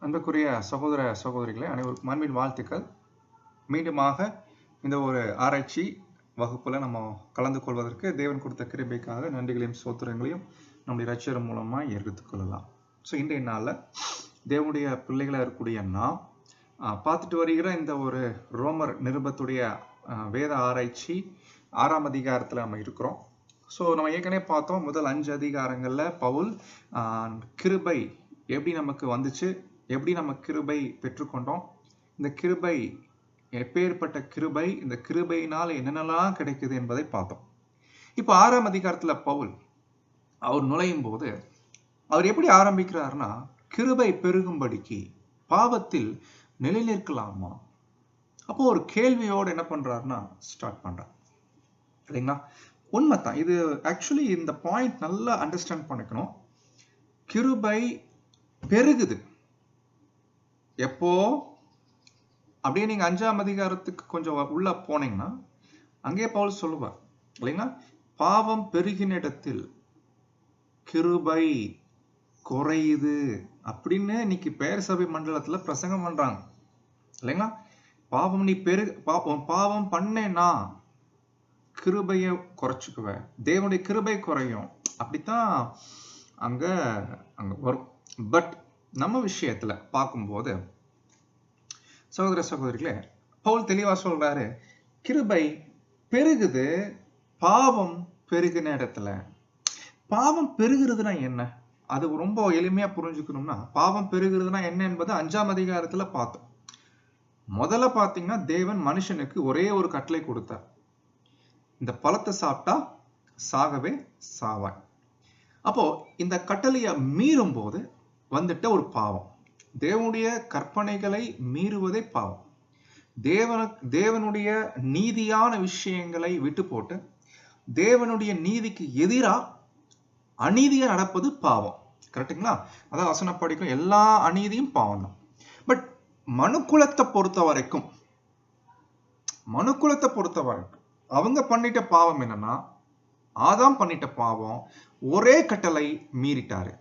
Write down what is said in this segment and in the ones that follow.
அன்புக்குரிய சகோதர சகோதரிகளே, அனைவருக்கும் அன்பின் வாழ்த்துக்கள். மீண்டுமாக இந்த ஒரு ஆராய்ச்சி வகுப்புல நம்ம கலந்து கொள்வதற்கு தேவன் கொடுத்த கிருபைக்காக நன்றிகளையும் சோத்திரங்களையும் நம்முடைய இரட்சகர் மூலமா எடுத்துக் கொள்ளலாம். ஸோ இன்றைய நாள்ல தேவனுடைய பிள்ளைகளா இருக்கக்கூடிய நாம் பார்த்துட்டு வருகிற இந்த ஒரு ரோமர் நிருபத்துடைய வேத ஆராய்ச்சி 6ஆம் அதிகாரத்துல நம்ம இருக்கிறோம். ஸோ நம்ம ஏற்கனவே பார்த்தோம், முதல் 5 அதிகாரங்கள்ல பவுல் கிருபை எப்படி நமக்கு வந்துச்சு, எப்படி நம்ம கிருபை பெற்றுக்கொண்டோம், இந்த கிருபை எப்பேற்பட்ட கிருபை, இந்த கிருபையினால் என்னென்னலாம் கிடைக்குது என்பதை பார்த்தோம். இப்போ 6ஆம் அதிகாரத்துல பவுல் அவர் நுழையும் போது அவர் எப்படி ஆரம்பிக்கிறாருன்னா, கிருபை பெருகும்படிக்கு பாவத்தில் நிலை நிற்கலாமா? அப்போ ஒரு கேள்வியோடு என்ன பண்றாருன்னா ஸ்டார்ட் பண்றார் இல்லைங்களா? உண்மைதான். இது ஆக்சுவலி இந்த பாயிண்ட் நல்லா அண்டர்ஸ்டாண்ட் பண்ணிக்கணும். கிருபை பெருகுது எப்போ அப்படியே நீங்க 5ஆம் அதிகாரத்துக்கு கொஞ்சம் உள்ள போனீங்கன்னா அங்கே பவுல் சொல்லுவார் இல்லைங்களா, பாவம் பெருகின இடத்தில் கிருபை குறையுது அப்படின்னு இன்னைக்கு பேர் சபை மண்டலத்துல பிரசங்கம் பண்றாங்க இல்லைங்களா. பாவம் நீ பாவம் பண்ணேன்னா கிருபைய குறைச்சுக்குவ, தேவனுடைய கிருபை குறையும், அப்படித்தான் அங்க வரும். பட் நம்ம விஷயத்துல பார்க்கும்போது சகோதர சகோதரிகளே, பவுல் தெளிவா சொல்றாரு, கிருபை பெருகுது பாவம் பெருகின இடத்துல. பாவம் பெருகிறதுனா என்ன? அது ரொம்ப எளிமையா புரிஞ்சுக்கணும்னா, பாவம் பெருகிறதுனா என்ன என்பது 5ஆம் அதிகாரத்துல பார்த்தோம். முதல்ல பாத்தீங்கன்னா தேவன் மனுஷனுக்கு ஒரே ஒரு கட்டளை கொடுத்தார், இந்த பழத்தை சாப்பிட்டா சாகவே சாவாய். அப்போ இந்த கட்டளையை மீறும் போது வந்துட்ட ஒரு பாவம், தேவனுடைய கற்பனைகளை மீறுவதே பாவம். தேவனுடைய நீதியான விஷயங்களை விட்டு போட்டு தேவனுடைய நீதிக்கு எதிராக அநீதியா நடப்பது பாவம். கரெக்டுங்களா? அதான் வசனம் படிக்கும், எல்லா அநீதியும் பாவம் தான். பட் மனுக்குலத்தை பொறுத்த வரைக்கும் அவங்க பண்ணிட்ட பாவம் என்னன்னா, ஆதாம் பண்ணிட்ட பாவம் ஒரே கட்டளை மீறிட்டாரு.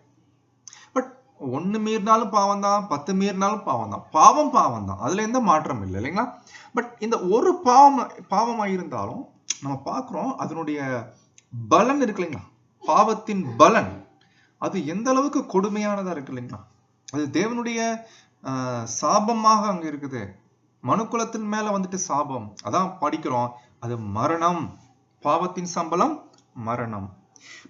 பட் 1 மீறினாலும் பாவம் தான், 10 மீறினாலும் பாவம் தான், பாவம் தான், அதுல எந்த மாற்றம் இல்லை இல்லைங்களா. பட் இந்த ஒரு பாவமா இருந்தாலும் நம்ம பார்க்கிறோம் அதனுடைய பலன் இருக்கு இல்லைங்களா, பாவத்தின் பலன் அது எந்த அளவுக்கு கொடுமையானதா இருக்கு இல்லைங்களா. அது தேவனுடைய சாபமாக அங்க இருக்குது, மனுக்குலத்தின் மேல வந்துட்டு சாபம். அதான் படிக்கிறோம், அது மரணம், பாவத்தின் சம்பளம் மரணம்.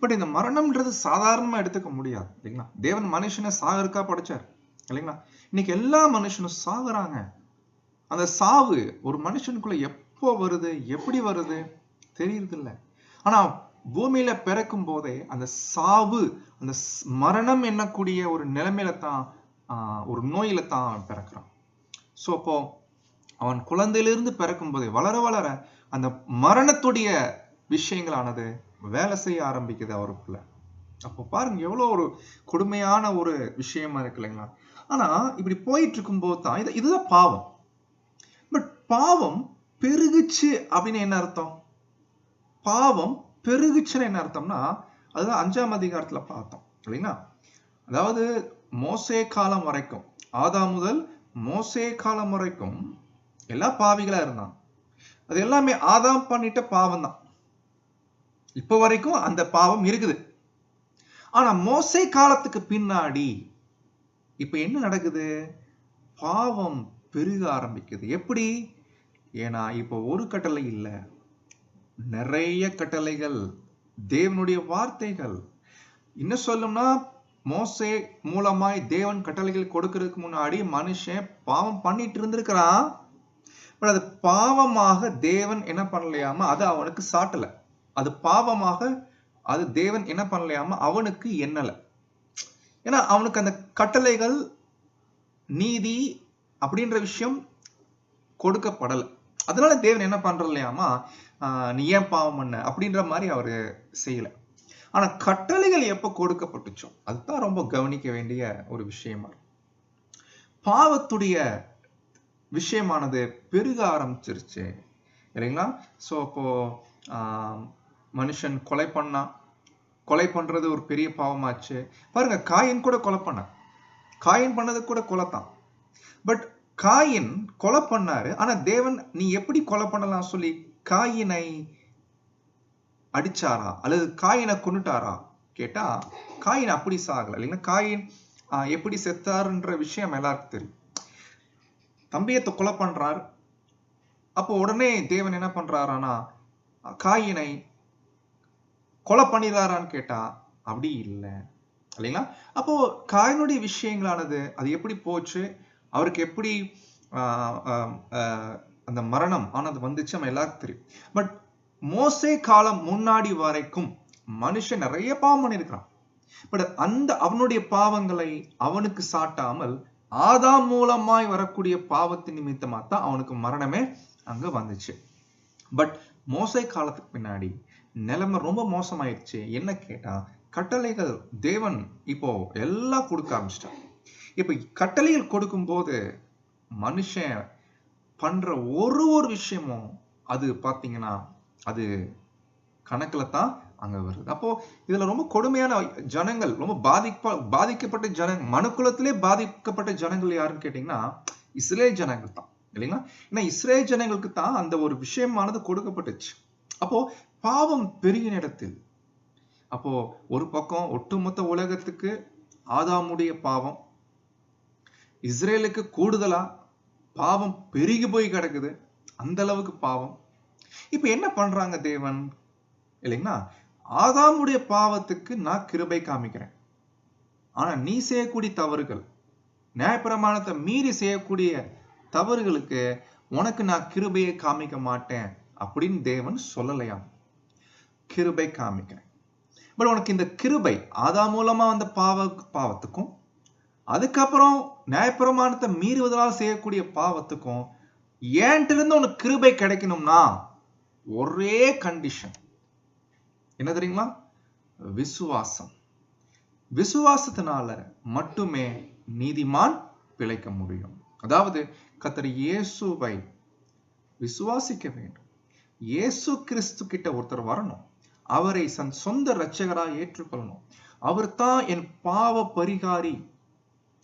பட் இந்த மரணம்ன்றது சாதாரணமா எடுத்துக்க முடியாது இல்லைங்களா. தேவன் மனுஷனை சாகருக்கா படைச்சார் இல்லைங்களா. இன்னைக்கு எல்லா மனுஷனும் சாகுறாங்க. அந்த சாவு ஒரு மனுஷனுக்குள்ள எப்போ வருது, எப்படி வருது தெரியுது இல்லை. ஆனா பூமியில பிறக்கும் போதே அந்த சாவு, அந்த மரணம் என்னக்கூடிய ஒரு நிலைமையில தான், ஒரு நோயில தான் பிறக்கிறான். ஸோ அப்போ அவன் குழந்தையிலிருந்து பிறக்கும் போதே வளர வளர அந்த மரணத்துடைய விஷயங்களானது வேலை செய்ய ஆரம்பிக்குது அவருக்குள்ள. அப்போ பாருங்க எவ்வளவு ஒரு கொடுமையான ஒரு விஷயமா இருக்கு இல்லைங்களா. ஆனா இப்படி போயிட்டு இருக்கும் போது தான் இதுதான் பாவம். பட் பாவம் பெருகுச்சு அப்படின்னு என்ன அர்த்தம்? பாவம் பெருகுச்சுன்னு என்ன அர்த்தம்னா, அதுதான் 5ஆம் அதிகாரத்துல பார்த்தோம் இல்லைங்களா. அதாவது மோசே காலம் வரைக்கும், ஆதாம் முதல் மோசே காலம் வரைக்கும் எல்லா பாவிகளா இருந்தான். அது எல்லாமே ஆதாம் பண்ணிட்ட பாவம் தான். இப்ப வரைக்கும் அந்த பாவம் இருக்குது. ஆனா மோசே காலத்துக்கு பின்னாடி இப்ப என்ன நடக்குது? பாவம் பெருக ஆரம்பிக்குது. எப்படி? ஏன்னா இப்ப ஒரு கட்டளை இல்லை, நிறைய கட்டளைகள், தேவனுடைய வார்த்தைகள். இன்னும் சொல்லணும்னா மோசே மூலமாய் தேவன் கட்டளைகள் கொடுக்கறதுக்கு முன்னாடி மனுஷன் பாவம் பண்ணிட்டு இருந்திருக்கிறான். பட் அது பாவமாக தேவன் என்ன பண்ணலையாம அது அவனுக்கு சாட்டல. அது பாவமாக அது தேவன் என்ன பண்ணலையாம அவனுக்கு எண்ணல. ஏன்னா அவனுக்கு அந்த கட்டளைகள் நீதி அப்படின்ற விஷயம் கொடுக்கப்படல. அதனால தேவன் என்ன பண்றலையாமா, நீ ஏன் பாவம் பண்ண அப்படின்ற மாதிரி அவரு செய்யல. ஆனா கட்டளைகள் எப்ப கொடுக்கப்பட்டுச்சோ அதுதான் ரொம்ப கவனிக்க வேண்டிய ஒரு விஷயமா. பாவத்துடைய விஷயமானது பெருக ஆரம்பிச்சிருச்சு இல்லைங்களா. ஸோ அப்போ மனுஷன் கொலை பண்றது ஒரு பெரிய பாவமாச்சு. பாருங்க, காயின் கூட கொலை பண்ண, காயின் பண்ணது கூட கொலைத்தான். பட் காயின் கொலை பண்ணாரு. ஆனா தேவன் நீ எப்படி கொலை பண்ணலாம் சொல்லி காயினை அடிச்சாரா அல்லது காயினை கொன்னுட்டாரா கேட்டா, காயின் அப்படி சாகல இல்லைன்னா. காயின் எப்படி செத்தாருன்ற விஷயம் எல்லாருக்கும் தெரியும். தம்பியத்தை கொலை பண்றார். அப்போ உடனே தேவன் என்ன பண்றாரானா காயினை கொலை பண்ணிடுறாரான்னு கேட்டா அப்படி இல்லை இல்லைங்களா. அப்போ காயினுடைய விஷயங்களானது அது எப்படி போச்சு, அவருக்கு எப்படி அந்த மரணம் ஆனது வந்துச்சு நம்ம எல்லாருக்கும் தெரியும். பட் மோசே காலம் முன்னாடி வரைக்கும் மனுஷன் நிறைய பாவம் பண்ணியிருக்கிறான். பட் அவனுடைய பாவங்களை அவனுக்கு சாட்டாமல் ஆதாம் மூலமாய் வரக்கூடிய பாவத்தின் நிமித்தமா தான் அவனுக்கு மரணமே அங்க வந்துச்சு. பட் மோசே காலத்துக்கு பின்னாடி நிலைமை ரொம்ப மோசமாயிடுச்சு. என்ன கேட்டா, கட்டளைகள் தேவன் இப்போ எல்லாம் கொடுக்க ஆரம்பிச்சிட்டான். இப்ப கட்டளைகள் கொடுக்கும் போது மனுஷன் பண்ற ஒரு விஷயமும் அது பாத்தீங்கன்னா அது கணக்குல தான் அங்க வருது. அப்போ இதுல ரொம்ப கொடுமையான ஜனங்கள், ரொம்ப பாதிக்கப்பட்ட ஜனங்கள், மனுக்குலத்திலே பாதிக்கப்பட்ட ஜனங்கள் யாருன்னு கேட்டீங்கன்னா இஸ்ரேல் ஜனங்கள் தான் இல்லைங்களா. ஏன்னா இஸ்ரேல் ஜனங்களுக்கு தான் அந்த ஒரு விஷயமானது கொடுக்கப்பட்டுச்சு. அப்போ பாவம் பெருகின இடத்தில், அப்போ ஒரு பக்கம் ஒட்டுமொத்த உலகத்துக்கு ஆதாமுடைய பாவம், இஸ்ரேலுக்கு கூடுதலா பாவம் பெருகி போய் கிடக்குது. அந்த அளவுக்கு பாவம். இப்ப என்ன பண்றாங்க தேவன் இல்லைங்களா, ஆதாமுடைய பாவத்துக்கு நான் கிருபை காமிக்கிறேன். ஆனா நீ செய்யக்கூடிய தவறுகள், நியாயப்பிரமாணத்தை மீறி செய்யக்கூடிய தவறுகளுக்கு உனக்கு நான் கிருபையை காமிக்க மாட்டேன் அப்படின்னு தேவன் சொல்லலையா. கிருபை காமிக்கிறேன். பட் உனக்கு இந்த கிருபை ஆதாம் மூலமா வந்த பாவத்துக்கும் அதுக்கப்புறம் நியாயப்பிரமாணத்தை மீறுவதால் செய்யக்கூடிய பாவத்துக்கும் ஏன்ட்டு இருந்து உனக்கு கிருபை கிடைக்கணும்னா ஒரே கண்டிஷன் என்ன தெரியுங்களா, விசுவாசம். விசுவாசத்தினால மட்டுமே நீதிமான் பிழைக்க முடியும். அதாவது கர்த்தர் இயேசுவை விசுவாசிக்க வேண்டும். இயேசு கிறிஸ்து கிட்ட ஒருத்தர் வரணும், அவரை சொந்த இரட்சகராக ஏற்றுக்கொள்ளணும். அவர் தான் என் பாவ பரிகாரி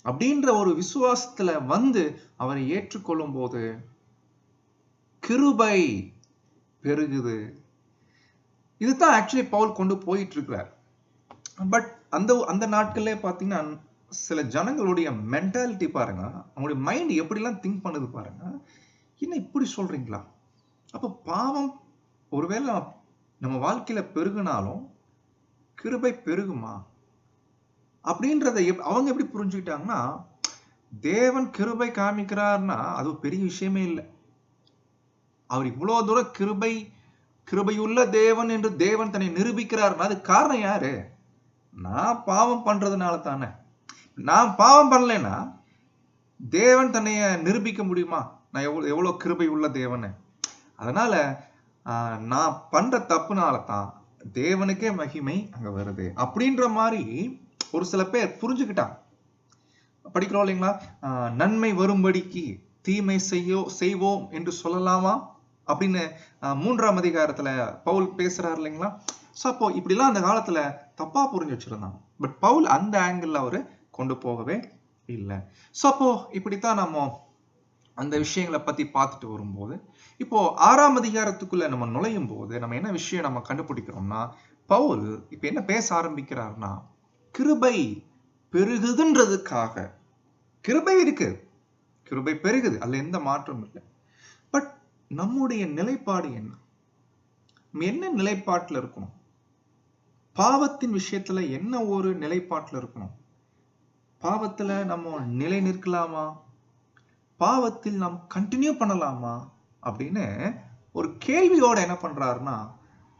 அப்படின்ற ஒரு விசுவாசத்துல வந்து அவரை ஏற்றுக்கொள்ளும் போது கிருபை பெருகுது. இதுதான் ஆக்சுவலி பவுல் கொண்டு போயிட்டு இருக்கிறார். பட் அந்த நாட்கள்ல பாத்தீங்கன்னா சில ஜனங்களுடைய மென்டாலிட்டி பாருங்க, அவங்களுடைய மைண்ட் எப்படிலாம் திங்க் பண்ணுது பாருங்க. என்ன இப்படி சொல்றீங்களா? அப்ப பாவம் ஒருவேளை நம்ம வாழ்க்கையில பெருகுனாலும் கிருபை பெருகுமா அப்படின்றத அவங்க எப்படி புரிஞ்சுக்கிட்டாங்கன்னா, தேவன் கிருபை காமிக்கிறார்னா அது பெரிய விஷயமே இல்லை. அவர் இவ்வளவு தூரம் கிருபையுள்ள தேவன் என்று தேவன் தன்னை நிரூபிக்கிறார்னா அது காரணம் யாரு? நான் பாவம் பண்றதுனால தானே. நான் பாவம் பண்ணலைன்னா தேவன் தன்னைய நிரூபிக்க முடியுமா? நான் எவ்வளவு கிருபை உள்ள தேவன். அதனால நான் பண்ற தப்புனால தான் தேவனுக்கே மகிமை அங்க வருது அப்படின்ற மாதிரி ஒரு சில பேர் புரிஞ்சுக்கிட்டாங்க. படிக்கிறோம் இல்லைங்களா, நன்மை வரும்படிக்கு தீமை செய்வோம் என்று சொல்லலாமா அப்படின்னு 3ஆம் அதிகாரத்துல பவுல் பேசுறாரு இல்லைங்களா. சோ அப்போ இப்படிலாம் அந்த காலத்துல தப்பா புரிஞ்சு வச்சிருந்தாங்க. பட் பவுல் அந்த ஆங்கிள் அவரு கொண்டு போகவே இல்லை. சோ அப்போ இப்படித்தான் நம்ம அந்த விஷயங்களை பத்தி பார்த்துட்டு வரும்போது, இப்போ 6ஆம் அதிகாரத்துக்குள்ள நம்ம நுழையும் போது நம்ம என்ன விஷயம் நம்ம கண்டுபிடிக்கிறோம்னா, பவுல் இப்ப என்ன பேச ஆரம்பிக்கிறார்னா, கிருபை பெருகுதுன்றதுக்காக, கிருபை இருக்கு, கிருபை பெருகுது, அதுல எந்த மாற்றமும் இல்லை. பட் நம்முடைய நிலைப்பாடு என்ன நிலைப்பாட்டுல இருக்கணும்? பாவத்தின் விஷயத்துல என்ன ஒரு நிலைப்பாட்டுல இருக்கணும்? பாவத்துல நம்ம நிலை நிற்கலாமா? பாவத்தில் நாம் கண்டினியூ பண்ணலாமா அப்படின்னு ஒரு கேள்வியோட என்ன பண்றாருன்னா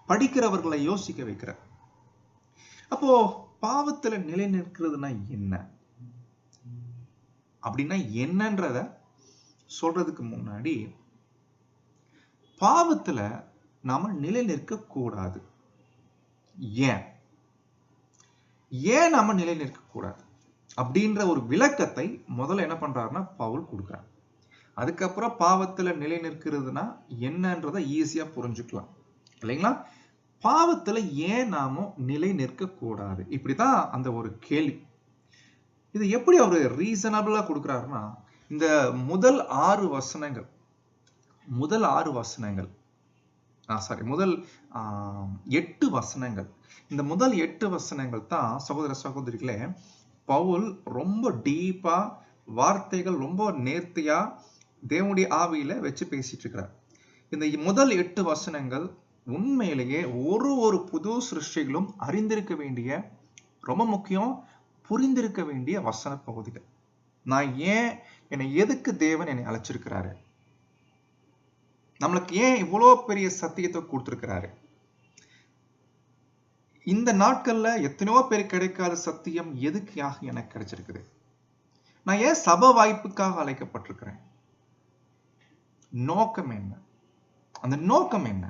படிக்கிறவர்களை யோசிக்க வைக்கிறார். அப்போ பாவத்துல நிலை நிற்கிறதுனா என்ன அப்படின்னா என்னன்றத சொல்றதுக்கு முன்னாடி, பாவத்துல நாம நிலை நிற்க கூடாது. ஏன் நாம நிலை நிற்க கூடாது அப்படின்ற ஒரு விளக்கத்தை முதல்ல என்ன பண்றாருன்னா பவுல் கொடுக்கிறார். அதுக்கப்புறம் பாவத்துல நிலை நிற்கிறதுனா என்னன்றத ஈஸியா புரிஞ்சுக்கலாம் இல்லைங்களா. பாவத்துல ஏன் நாம நிலை நிற்க கூடாது, இப்படிதான் அந்த ஒரு கேள்வி. இது எப்படி அவரு ரீசனபிளா கொடுக்கிறாருன்னா, இந்த முதல் 6 வசனங்கள் முதல் 8 வசனங்கள், இந்த முதல் 8 வசனங்கள் தான் சகோதர சகோதரிகளே பவுல் ரொம்ப டீப்பா வார்த்தைகள் ரொம்ப நேர்த்தியா தேவனுடைய ஆவியில வச்சு பேசிட்டு இருக்கிறார். இந்த முதல் 8 வசனங்கள் உண்மையிலேயே ஒரு புது சிருஷ்டிகளும் அறிந்திருக்க வேண்டிய, ரொம்ப முக்கியம், புரிந்திருக்க வேண்டிய வசன பகுதிகள். நான் என்னை எதுக்கு தேவன் என்னை அழைச்சிருக்கிறாரு, நம்மளுக்கு ஏன் இவ்வளவு பெரிய சத்தியத்தை கொடுத்திருக்கிறாரு, இந்த நாட்கள்ல எத்தனையோ பேர் கிடைக்காத சத்தியம் எதுக்காக எனக்கு கிடைச்சிருக்குது, நான் ஏன் சபை வாய்ப்புக்காக அழைக்கப்பட்டிருக்கிறேன், நோக்கம் என்ன, அந்த நோக்கம் என்ன,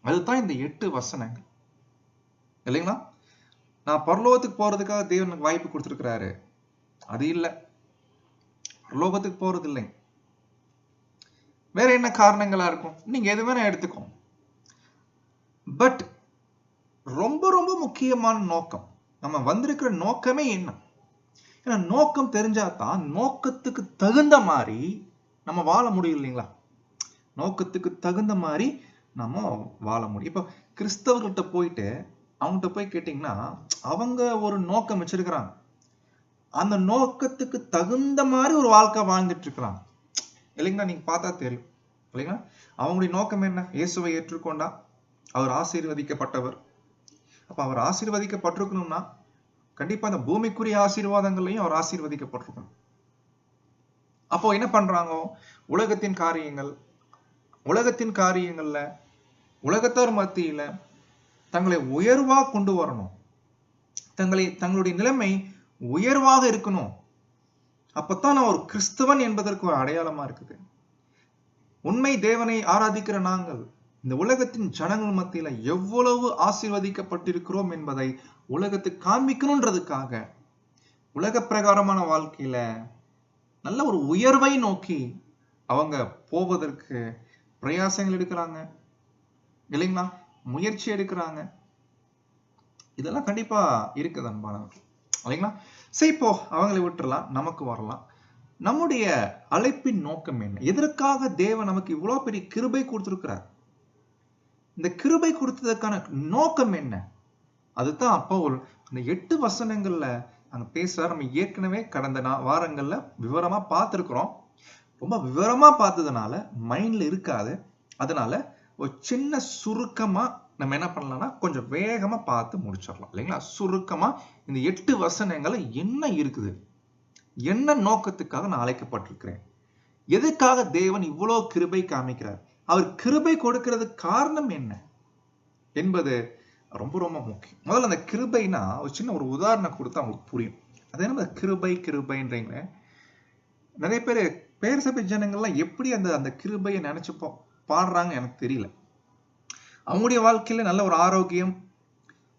அதுதான் இந்த 8 வசனங்கள் இல்லைங்களா? நான் பரலோகத்துக்கு போறதுக்காக தேவன் எனக்கு வாய்ப்பு கொடுத்திருக்கிறாரு, அது இல்லை. பரலோகத்துக்கு போறது இல்லை, வேற என்ன காரணங்களா இருக்கும், நீங்க எது வேணா எடுத்துக்கோ. பட் ரொம்ப ரொம்ப முக்கியமான நோக்கம், நம்ம வந்திருக்கிற நோக்கமே என்ன? ஏன்னா நோக்கம் தெரிஞ்சாதான் நோக்கத்துக்கு தகுந்த மாதிரி நம்ம வாழ முடியும் இல்லைங்களா? நோக்கத்துக்கு தகுந்த மாதிரி நம்ம வாழ முடியும். இப்போ கிறிஸ்தவர்கள்ட்ட போயிட்டு அவங்ககிட்ட போய் கேட்டீங்கன்னா அவங்க ஒரு நோக்கம் வச்சிருக்கிறாங்க, அந்த நோக்கத்துக்கு தகுந்த மாதிரி ஒரு வாழ்க்கை வாழ்ந்துட்டு இருக்கிறாங்க இல்லைங்களா? நீங்க பார்த்தா தெரியும் இல்லைங்களா? அவங்களுடைய நோக்கம் என்ன? இயேசுவை ஏற்றுக்கொண்டா அவர் ஆசீர்வதிக்கப்பட்டவர். அப்ப அவர் ஆசீர்வதிக்கப்பட்டிருக்கணும்னா கண்டிப்பா அந்த பூமிக்குரிய ஆசீர்வாதங்களையும் அவர் ஆசீர்வதிக்கப்பட்டிருக்கணும். அப்போ என்ன பண்றாங்க? உலகத்தின் காரியங்கள்ல உலகத்தார் மத்தியில தங்களை உயர்வா கொண்டு வரணும், தங்களுடைய நிலைமை உயர்வாக இருக்கணும். அப்பத்தான் நான் ஒரு கிறிஸ்தவன் என்பதற்கு ஒரு அடையாளமா இருக்குது. உண்மை தேவனை ஆராதிக்கிற நாங்கள் இந்த உலகத்தின் ஜனங்கள் மத்தியில எவ்வளவு ஆசீர்வதிக்கப்பட்டிருக்கிறோம் என்பதை உலகத்துக்கு காண்பிக்கணும்ன்றதுக்காக உலக பிரகாரமான வாழ்க்கையில நல்ல ஒரு உயர்வை நோக்கி அவங்க போவதற்கு பிரயாசங்கள் எடுக்கிறாங்க இல்லைங்களா? முயற்சி எடுக்கிறாங்க. இதெல்லாம் கண்டிப்பா இருக்குது அன்பானவர்கள் இல்லைங்களா? சரி, இப்போ அவங்களை விட்டுறலாம், நமக்கு வரலாம். நம்முடைய அழைப்பின் நோக்கம் என்ன? எதற்காக தேவன் நமக்கு இவ்வளவு பெரிய கிருபை கொடுத்திருக்கிறார்? இந்த கிருபை கொடுத்ததற்கான நோக்கம் என்ன? அதுதான் அப்போ அந்த 8 வசனங்கள்ல அங்க பேசுறாரு. நம்ம ஏற்கனவே கடந்த வாரங்கள்ல விவரமா பார்த்திருக்கிறோம். ரொம்ப விவரமா பார்த்ததுனால மைண்ட்ல இருக்காது. அதனால ஒரு சின்ன சுருக்கமா நம்ம என்ன பண்ணலாம்னா கொஞ்சம் வேகமா பார்த்து முடிச்சிடலாம் இல்லைங்களா? சுருக்கமா இந்த 8 வசனங்கள் என்ன இருக்குது, என்ன நோக்கத்துக்காக நான் அழைக்கப்பட்டிருக்கிறேன், எதுக்காக தேவன் இவ்வளவு கிருபை காமிக்கிறார், அவர் கிருபை கொடுக்கிறதுக்கு காரணம் என்ன என்பது ரொம்ப ரொம்ப முக்கியம். முதல்ல அந்த கிருபைனா ஒரு சின்ன ஒரு உதாரணம் கொடுத்தா அவங்களுக்கு புரியும். அதே நம்ம கிருபைன்றீங்க. நிறைய பேர் சபை ஜனங்கள்லாம் எப்படி அந்த கிருபையை நினைச்சு பாடுறாங்க எனக்கு தெரியல. அவங்களுடைய வாழ்க்கையில நல்ல ஒரு ஆரோக்கியம்,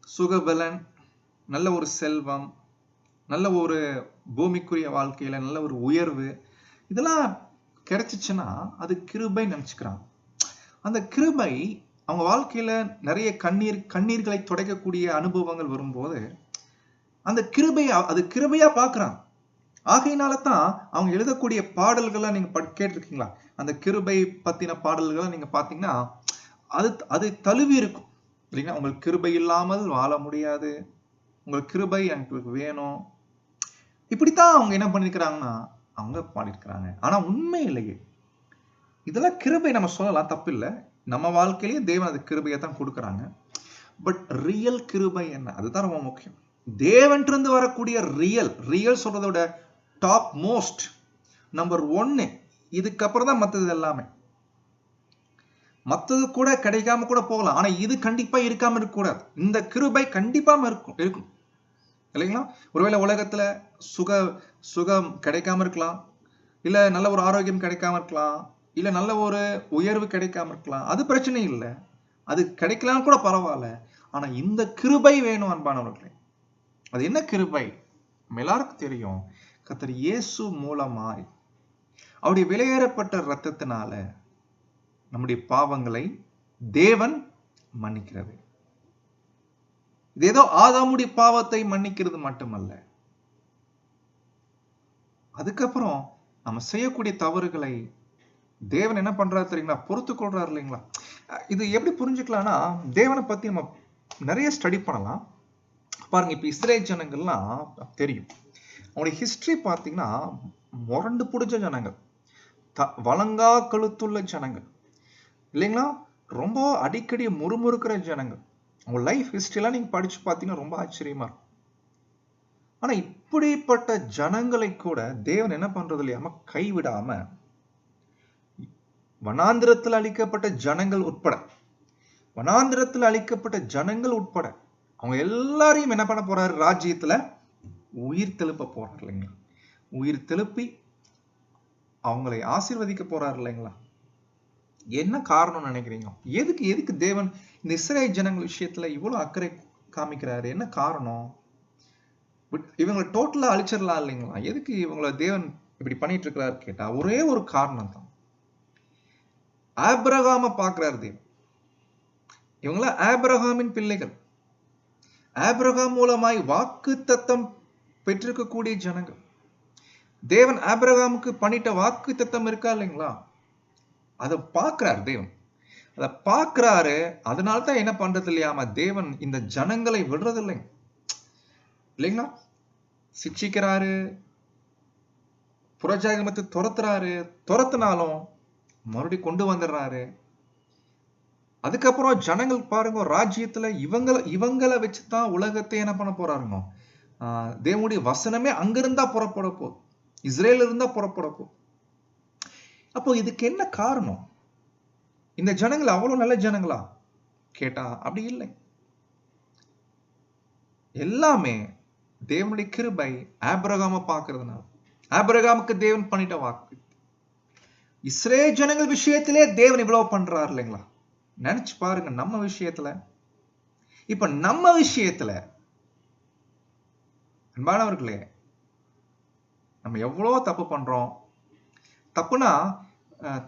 சுகபலன், நல்ல ஒரு செல்வம், நல்ல ஒரு பூமிக்குரிய வாழ்க்கையில நல்ல ஒரு உயர்வு, இதெல்லாம் கிடைச்சிச்சுன்னா அது கிருபை நினைச்சுக்கிறாங்க. அந்த கிருபை அவங்க வாழ்க்கையில நிறைய கண்ணீர்களை துடைக்கக்கூடிய அனுபவங்கள் வரும்போது அந்த கிருபையா பாக்குறாங்க. ஆகையினால தான் அவங்க எழுதக்கூடிய பாடல்களை நீங்க கேட்டிருக்கீங்களா? அந்த கிருபை பத்தின பாடல்களை நீங்க பாத்தீங்கன்னா அது தழுவி இருக்கும் இல்லைங்களா? உங்களுக்கு கிருபை இல்லாமல் வாழ முடியாது, உங்களுக்கு கிருபை எனக்கு வேணும், இப்படித்தான் அவங்க என்ன பண்ணிருக்கிறாங்கன்னா அவங்க பாடிருக்கிறாங்க. ஆனா உண்மையிலேயே இதெல்லாம் கிருபை நம்ம சொல்லலாம், தப்பு இல்லை. நம்ம வாழ்க்கையிலேயே தேவன் அது கிருபையை தான் கொடுக்குறாங்க. பட் ரியல் கிருபை என்ன? அதுதான் ரொம்ப முக்கியம். தேவன்றிருந்து வரக்கூடிய ரியல் சொல்றதோட டாப் மோஸ்ட் நம்பர் 1, இதுக்கப்புறம் தான் மற்றது எல்லாமே. மற்றது கூட கிடைக்காம கூட போகலாம், ஆனா இது கண்டிப்பா இருக்காம இருக்கக்கூடாது. இந்த கிருபை கண்டிப்பா இருக்கும் இல்லைங்களா? ஒருவேளை உலகத்துல சுகம் கிடைக்காம இருக்கலாம், இல்ல நல்ல ஒரு ஆரோக்கியம் கிடைக்காம இருக்கலாம், இல்ல நல்ல ஒரு உயர்வு கிடைக்காம இருக்கலாம், அது பிரச்சனை இல்லை, அது கிடைக்கலாம் கூட பரவாயில்ல. ஆனா இந்த கிருபை வேணும் அன்பானவர்களே. அது என்ன கிருபை? நம்ம எல்லாருக்கும் தெரியும். கர்த்தர் இயேசு மூலமாய் அவருடைய விலையேறப்பட்ட இரத்தத்தினால நம்முடைய பாவங்களை தேவன் மன்னிக்கிறது. இது ஏதோ ஆதாமுடைய பாவத்தை மன்னிக்கிறது மட்டுமல்ல, அதுக்கப்புறம் நம்ம செய்யக்கூடிய தவறுகளை தேவன் என்ன பண்றாரு தெரியுங்களா? பொறுத்து கொள்றாரு இல்லைங்களா? இது எப்படி புரிஞ்சுக்கலாம்னா, தேவனை பத்தி நம்ம நிறைய ஸ்டடி பண்ணலாம். பாருங்க, இப்ப இஸ்ரேல் ஜனங்கள்லாம் தெரியும். அவங்களுடைய ஹிஸ்டரி பார்த்தீங்கன்னா முரண்டு பிடிச்ச ஜனங்கள், வழங்கா கழுத்துள்ள ஜனங்கள் இல்லைங்களா? ரொம்ப அடிக்கடி முறுமுறுக்கிற ஜனங்கள். அவங்க லைஃப் ஹிஸ்டரியெல்லாம் நீங்க படிச்சு பார்த்தீங்கன்னா ரொம்ப ஆச்சரியமா இருக்கும். ஆனா இப்படிப்பட்ட ஜனங்களை கூட தேவன் என்ன பண்றது இல்லையாம கைவிடாம, வனாந்திரத்தில் அழிக்கப்பட்ட ஜனங்கள் உட்பட அவங்க எல்லாரையும் என்ன பண்ண போறாரு? ராஜ்யத்துல உயிர் தெழுப்ப போறாரு இல்லைங்களா? உயிர் தெழுப்பி அவங்களை ஆசீர்வதிக்க போறாரு இல்லைங்களா? என்ன காரணம் நினைக்கிறீங்க? எதுக்கு தேவன் இந்த இஸ்ரேல் ஜனங்கள் விஷயத்துல இவ்வளவு அக்கறை காமிக்கிறாரு? என்ன காரணம்? இவங்களை டோட்டலா அழிச்சிடலாம் இல்லைங்களா? எதுக்கு இவங்களை தேவன் இப்படி பண்ணிட்டு இருக்கிறாரு கேட்டா ஒரே ஒரு காரணம் தான். ஆபிரகாம பார்க்கிறார் தேவன். இவங்கள ஆபிரகாமின் பிள்ளைகள், ஆபிரகாம் மூலமாய் வாக்குத்தத்தம் பெற்றிருக்கக்கூடிய ஜனங்கள். தேவன் ஆபிரகாமுக்கு பண்ணிட்ட வாக்குத்தத்தம் இருக்கா இல்லைங்களா? அதை பார்க்கிறார் தேவன். அதை பார்க்கிறாரு. அதனால்தான் என்ன பண்றது இல்லையாம தேவன் இந்த ஜனங்களை விடுறது இல்லைங்களா? சிக்ஷிக்கிறாரு, புறஜாதிமத்தை துரத்துனாலும் மறுபடியும் கொண்டு வந்துடுறாரு. அதுக்கப்புறம் ஜனங்கள் பாருங்க, ராஜ்யத்துல இவங்களை வச்சுதான் உலகத்தை என்ன பண்ண போறாருங்க? தேவனுடைய வசனமே அங்கிருந்தா புறப்பட போகுது, இஸ்ரேல் இருந்தா புறப்பட போகுது. அப்போ இதுக்கு என்ன காரணம்? இந்த ஜனங்கள் அவ்வளவு நல்ல ஜனங்களா கேட்டா அப்படி இல்லை. எல்லாமே தேவனுடைய கிருபை. ஆபிரகாம பார்க்கிறதுனால, ஆபிரகாமுக்கு தேவன் பண்ணிட்ட வாக்கு. இஸ்ரேல் ஜனங்கள் விஷயத்திலே தேவன் இவ்வளவு பண்றாரு இல்லைங்களா? நினைச்சு பாருங்க நம்ம விஷயத்துல. இப்ப நம்ம விஷயத்துல அன்பானவர்களே, நம்ம எவ்வளவு தப்பு பண்றோம். தப்புனா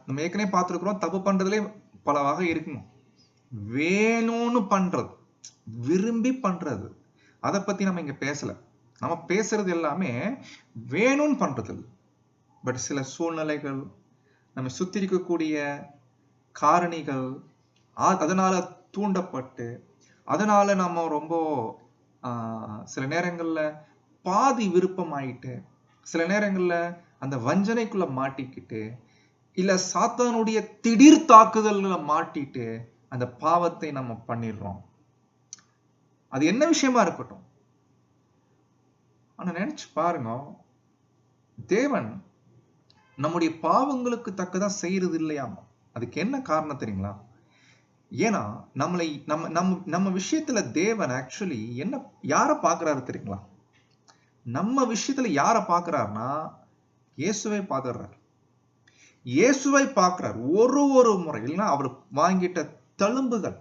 நம்ம ஏற்கனவே பார்த்திருக்கிறோம், தப்பு பண்றதுலே பல வகை இருக்குங்க. வேணும்னு பண்றது, விரும்பி பண்றது, அதை பத்தி நம்ம இங்க பேசல. நம்ம பேசுறது எல்லாமே வேணும்னு பண்றது. பட் சில சூழ்நிலைகள், நம்ம சுத்தி இருக்கக்கூடிய காரணிகள், அதனால தூண்டப்பட்டு, அதனால நம்ம ரொம்ப சில நேரங்கள்ல பாதி விருப்பம் ஆயிட்டு, சில நேரங்கள்ல அந்த வஞ்சனைக்குள்ள மாட்டிக்கிட்டு, இல்ல சாத்தானுடைய திடீர் தாக்குதல்களை மாட்டிட்டு அந்த பாவத்தை நம்ம பண்ணிடுறோம். அது என்ன விஷயமா இருக்கட்டும். ஆனா நினைச்சு பாருங்க, தேவன் நம்முடைய பாவங்களுக்கு தக்கதான் செய்யறது இல்லையாமா. அதுக்கு என்ன காரணம் தெரியுங்களா? ஏன்னா நம்ம விஷயத்துல தேவன் ஆக்சுவலி யார பாக்குறாரு தெரியுங்களா? நம்ம விஷயத்துல யார பாக்குறாருன்னா இயேசுவை பாக்குறாரு. இயேசுவை பார்க்கிறார் ஒரு முறை. இல்லைன்னா அவர் வாங்கிட்ட தழும்புகள்,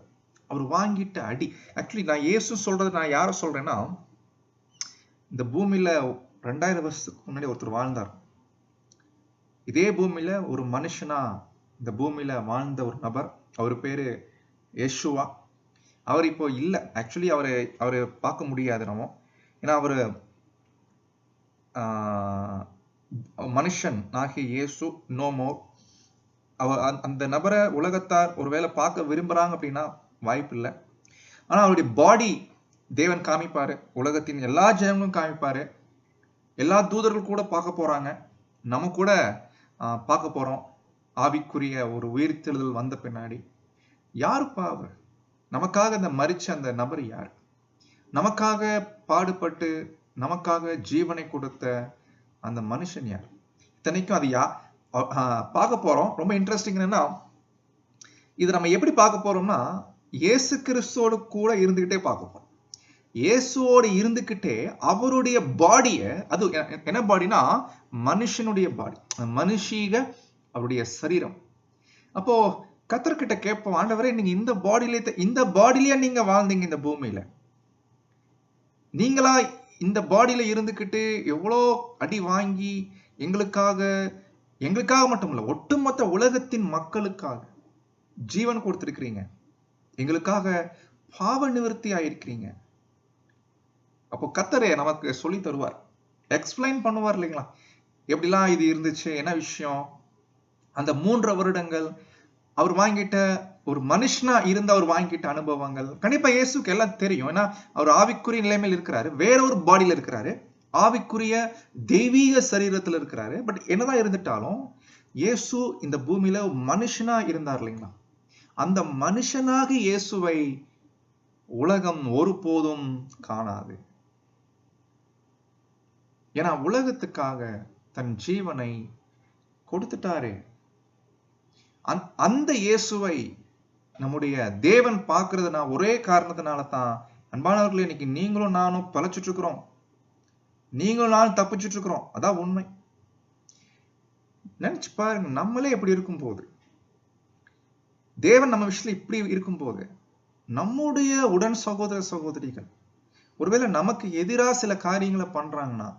அவர் வாங்கிட்ட அடி. ஆக்சுவலி நான் இயேசு சொல்றது நான் யார சொல்றேன்னா, இந்த பூமியில 2000 வருஷத்துக்கு முன்னாடி ஒருத்தர் வாழ்ந்தார். இதே பூமியில ஒரு மனுஷனா இந்த பூமியில வாழ்ந்த ஒரு நபர். அவர் பேரு யேசுவா. அவர் இப்போ இல்லை. ஆக்சுவலி அவரை பார்க்க முடியாது நம்ம. ஏன்னா அவரு மனுஷன் ஆகிய இயேசு நோ மோர். அந்த நபரை உலகத்தார் ஒருவேளை பார்க்க விரும்புறாங்க அப்படின்னா வாய்ப்பு இல்லை. ஆனா அவருடைய பாடி தேவன் காமிப்பாரு, உலகத்தின் எல்லா ஜனங்களும் காமிப்பாரு, எல்லா தூதர்கள் கூட பார்க்க போறாங்க, நம்ம கூட பார்க்க போறோம். ஆவிக்குரிய ஒரு உயிர்த்தெழுதல் வந்த பின்னாடி யாருப்பா அவர்? நமக்காக அந்த மரிச்ச அந்த நபர் யார்? நமக்காக பாடுபட்டு நமக்காக ஜீவனை கொடுத்த அந்த மனுஷன் யார்? இத்தனைக்கும் அது பார்க்க போறோம். ரொம்ப இன்ட்ரெஸ்டிங் என்னன்னா, இது நம்ம எப்படி பார்க்க போறோம்னா, இயேசு கிறிஸ்துவோடு கூட இருந்துகிட்டே பார்க்க போறோம். இயேசுவோடு இருந்துகிட்டே அவருடைய பாடிய, அது என்ன பாடினா மனுஷனுடைய பாடி, மனுஷீக அவருடைய சரீரம். அப்போ கர்த்தர்கிட்ட கேட்போம், ஆண்டவரே நீங்க இந்த பாடியிலே நீங்க வாழ்ந்தீங்க, இந்த பூமியில நீங்களா இந்த பாடியில இருந்துகிட்டு எவ்வளோ அடி வாங்கி எங்களுக்காக மட்டும் இல்ல, ஒட்டுமொத்த உலகத்தின் மக்களுக்காக ஜீவன் கொடுத்திருக்கிறீங்க, எங்களுக்காக பாவ நிவர்த்தி ஆயிருக்கிறீங்க. அப்போ கர்த்தரே நமக்கு சொல்லி தருவார், எக்ஸ்பிளைன் பண்ணுவார் இல்லைங்களா? எப்படிலாம் இது இருந்துச்சு, என்ன விஷயம், அந்த 3 வருடங்கள் அவர் வாங்கிட்ட ஒரு மனுஷனா இருந்து அவர் வாங்கிட்ட அனுபவங்கள் கண்டிப்பா இயேசுக்கு எல்லாம் தெரியும். ஏன்னா அவர் ஆவிக்குரிய நிலைமையில் இருக்கிறாரு, வேற ஒரு பாடியில இருக்கிறாரு, ஆவிக்குரிய தெய்வீக சரீரத்துல இருக்கிறாரு. பட் என்னதான் இருந்துட்டாலும் இயேசு இந்த பூமியில மனுஷனா இருந்தார் இல்லைங்களா? அந்த மனுஷனாக இயேசுவை உலகம் ஒருபோதும் காணாது. ஏன்னா உலகத்துக்காக தன் ஜீவனை கொடுத்துட்டாரு. அந்த இயேசுவை நம்முடைய தேவன் பார்க்கிறதுனா ஒரே காரணத்தினால தான் அன்பானவர்களே, இன்னைக்கு நீங்களும் நானும் பழச்சிட்டு இருக்கிறோம், நீங்களும் நானும் தப்பிச்சுட்டு இருக்கிறோம். அதான் உண்மை. நினைச்சு பாருங்க, நம்மளே எப்படி இருக்கும் போது, தேவன் நம்ம விஷயத்துல இப்படி இருக்கும் போது, நம்முடைய உடன் சகோதர சகோதரிகள் ஒருவேளை நமக்கு எதிராக சில காரியங்களை பண்றாங்கன்னா,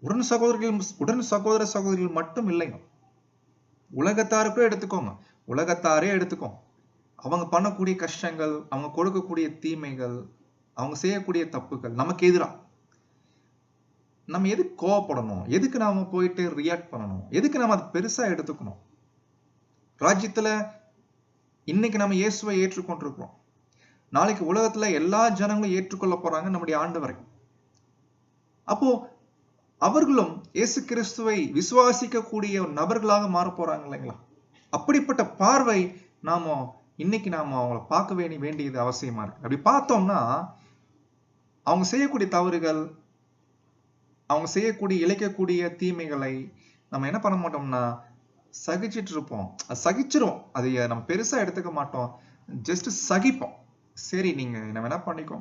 உடன் சகோதர சகோதரிகள் மட்டும் இல்லைங்க, உலகத்தாருக்கும் எடுத்துக்கோங்க, உலகத்தாரே எடுத்துக்கோங்க. அவங்க பண்ணக்கூடிய கஷ்டங்கள், அவங்க கொடுக்கக்கூடிய தீமைகள், அவங்க செய்யக்கூடிய தப்புகள் நமக்கு எதிரா நம்ம எதுக்கு கோவப்படணும், எதுக்கு நாம போயிட்டு ரியாக்ட் பண்ணணும், எதுக்கு நாம அதை பெருசா எடுத்துக்கணும்? ராஜ்யத்துல இன்னைக்கு நம்ம இயேசுவை ஏற்றுக்கொண்டிருக்கிறோம், நாளைக்கு உலகத்துல எல்லா ஜனங்களும் ஏற்றுக்கொள்ள போறாங்க நம்முடைய ஆண்டவரை. அப்போ அவர்களும் இயேசு கிறிஸ்துவை விசுவாசிக்கக்கூடிய நபர்களாக மாற போறாங்க இல்லைங்களா? அப்படிப்பட்ட பார்வை இன்னைக்கு நாம அவங்கள பார்க்க வேண்டியது அவசியமா இருக்கு. அப்படி பார்த்தோம்னா அவங்க செய்யக்கூடிய தவறுகள், அவங்க செய்யக்கூடிய இழைக்கக்கூடிய தீமைகளை நம்ம என்ன பண்ண மாட்டோம்னா சகிச்சிட்டு இருப்போம், சகிச்சிருவோம். அதை நம்ம பெருசா எடுத்துக்க மாட்டோம், ஜஸ்ட் சகிப்போம். சரி, நீங்க என்ன வேணா பண்ணிக்கோ.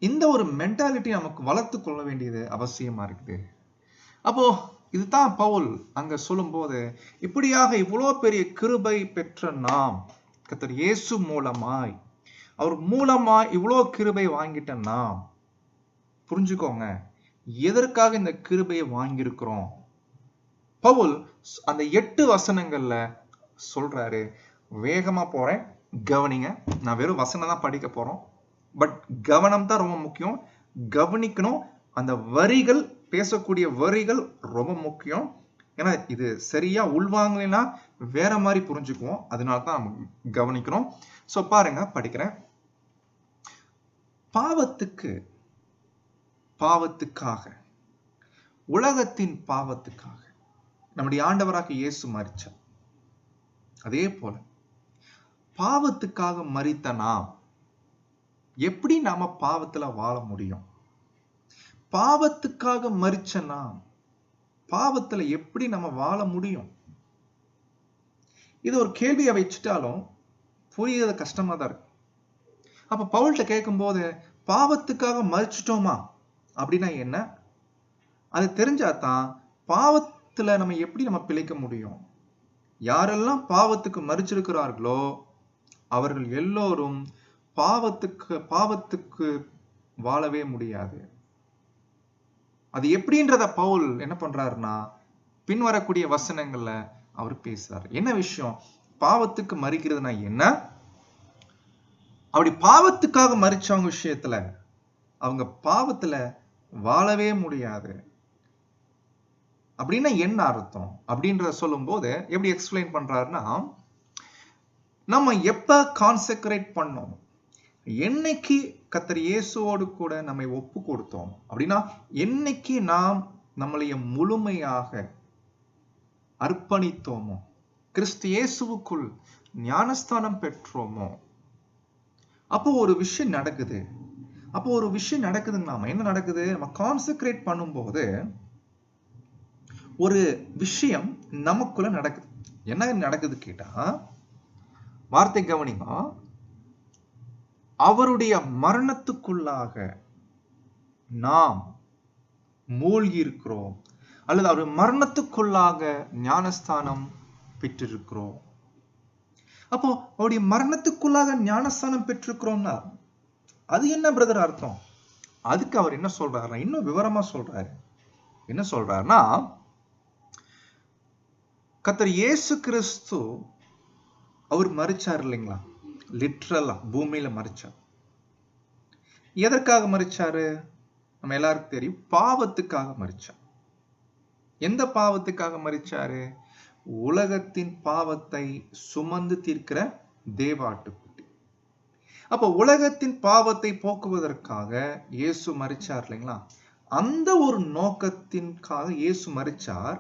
இந்த ஒரு மென்டாலிட்டி நமக்கு வளர்த்து கொள்ள வேண்டியது அவசியமா இருக்குது. அப்போ இதுதான் பவுல் அங்க சொல்லும் போது, இப்படியாக இவ்வளவு பெரிய கிருபை பெற்ற நாம் கர்த்தர் இயேசு மூலமாய், அவர் மூலமாய் இவ்வளவு கிருபை வாங்கிட்ட நாம் புரிஞ்சுக்கோங்க, எதற்காக இந்த கிருபையை வாங்கியிருக்கிறோம். பவுல் அந்த 8 வசனங்கள்ல சொல்றாரு. வேகமா போறேன், கவனிங்க. நான் வெறும் வசனம் தான் படிக்க போறோம், பட் கவனம் தான் ரொம்ப முக்கியம். கவனிக்கணும். அந்த வரிகள், பேசக்கூடிய வரிகள் ரொம்ப முக்கியம். ஏன்னா இது சரியா உள்வாங்கலைன்னா வேற மாதிரி புரிஞ்சுக்குவோம், அதனால தான் நம்ம கவனிக்கிறோம். சோ பாருங்க, படிக்கிறேன். பாவத்துக்காக, உலகத்தின் பாவத்துக்காக நம்முடைய ஆண்டவராக இயேசு மரிச்சார். அதே போல பாவத்துக்காக மரித்த நாம் எப்படி நாம பாவத்துல வாழ முடியும்? பாவத்துக்காக மரிச்ச நாம் பாவத்துல எப்படி நம்ம வாழ முடியும்? இது ஒரு கேள்வியை வச்சுட்டாலும் புரியுறது கஷ்டமா தான் இருக்கு. அப்ப பவுல்கிட்ட கேட்கும் போது, பாவத்துக்காக மரிச்சிட்டோமா அப்படின்னா என்ன, அது தெரிஞ்சாதான் பாவத்துல நம்ம எப்படி நம்ம பிழைக்க முடியும். யாரெல்லாம் பாவத்துக்கு மரிச்சிருக்கிறார்களோ அவர்கள் எல்லோரும் பாவத்துக்கு வாழவே முடியாது. அது எப்படின்றத பவுல் என்ன பண்றாருன்னா பின்வரக்கூடிய வசனங்கள்ல அவர் பேசுறாரு. என்ன விஷயம்? பாவத்துக்கு மரிக்கிறதுனா என்ன, அப்படி பாவத்துக்காக மரிச்சவங்க விஷயத்துல அவங்க பாவத்துல வாழவே முடியாது அப்படின்னா என்ன அர்த்தம் அப்படின்றத சொல்லும் போது எப்படி எக்ஸ்பிளைன் பண்றாருன்னா, நம்ம எப்ப கான்செக்ரேட் பண்ணோம், என்னைக்கு கர்த்தர் இயேசுவோடு கூட நம்மை ஒப்பு கொடுத்தோம் அப்படின்னா, என்னைக்கு நாம் நம்மளைய முழுமையாக அர்ப்பணித்தோமோ, கிறிஸ்து இயேசுவுக்குள் ஞானஸ்தானம் பெற்றோமோ, அப்போ ஒரு விஷயம் நடக்குது. நாம என்ன நடக்குது, நம்ம கான்செக்ரேட் பண்ணும்போது ஒரு விஷயம் நமக்குள்ள நடக்குது. என்ன நடக்குது கேட்டா, வார்த்தை கவனிங்க, அவருடைய மரணத்துக்குள்ளாக நாம் மூழ்கி இருக்கிறோம், அல்லது அவர் மரணத்துக்குள்ளாக ஞானஸ்தானம் பெற்றிருக்கிறோம். அப்போ அவருடைய மரணத்துக்குள்ளாக ஞானஸ்தானம் பெற்றிருக்கிறோம்னா அது என்ன பிரதர் அர்த்தம்? அதுக்கு அவர் என்ன சொல்றாரு, இன்னும் விவரமா சொல்றாரு. என்ன சொல்றாருன்னா, கர்த்தர் இயேசு கிறிஸ்து அவர் மரிச்சார் இல்லைங்களா, லிட்ரலா பூமியில மரிச்சார். எதற்காக மரிச்சாரு? நம்ம எல்லாருக்கும் தெரியும், பாவத்துக்காக மரிச்சார். எந்த பாவத்துக்காக மரிச்சாரு? உலகத்தின் பாவத்தை சுமந்து தீர்க்கிற தேவாட்டுக்குட்டி. அப்ப உலகத்தின் பாவத்தை போக்குவதற்காக இயேசு மரிச்சார் இல்லைங்களா? அந்த ஒரு நோக்கத்திற்காக இயேசு மரிச்சார்.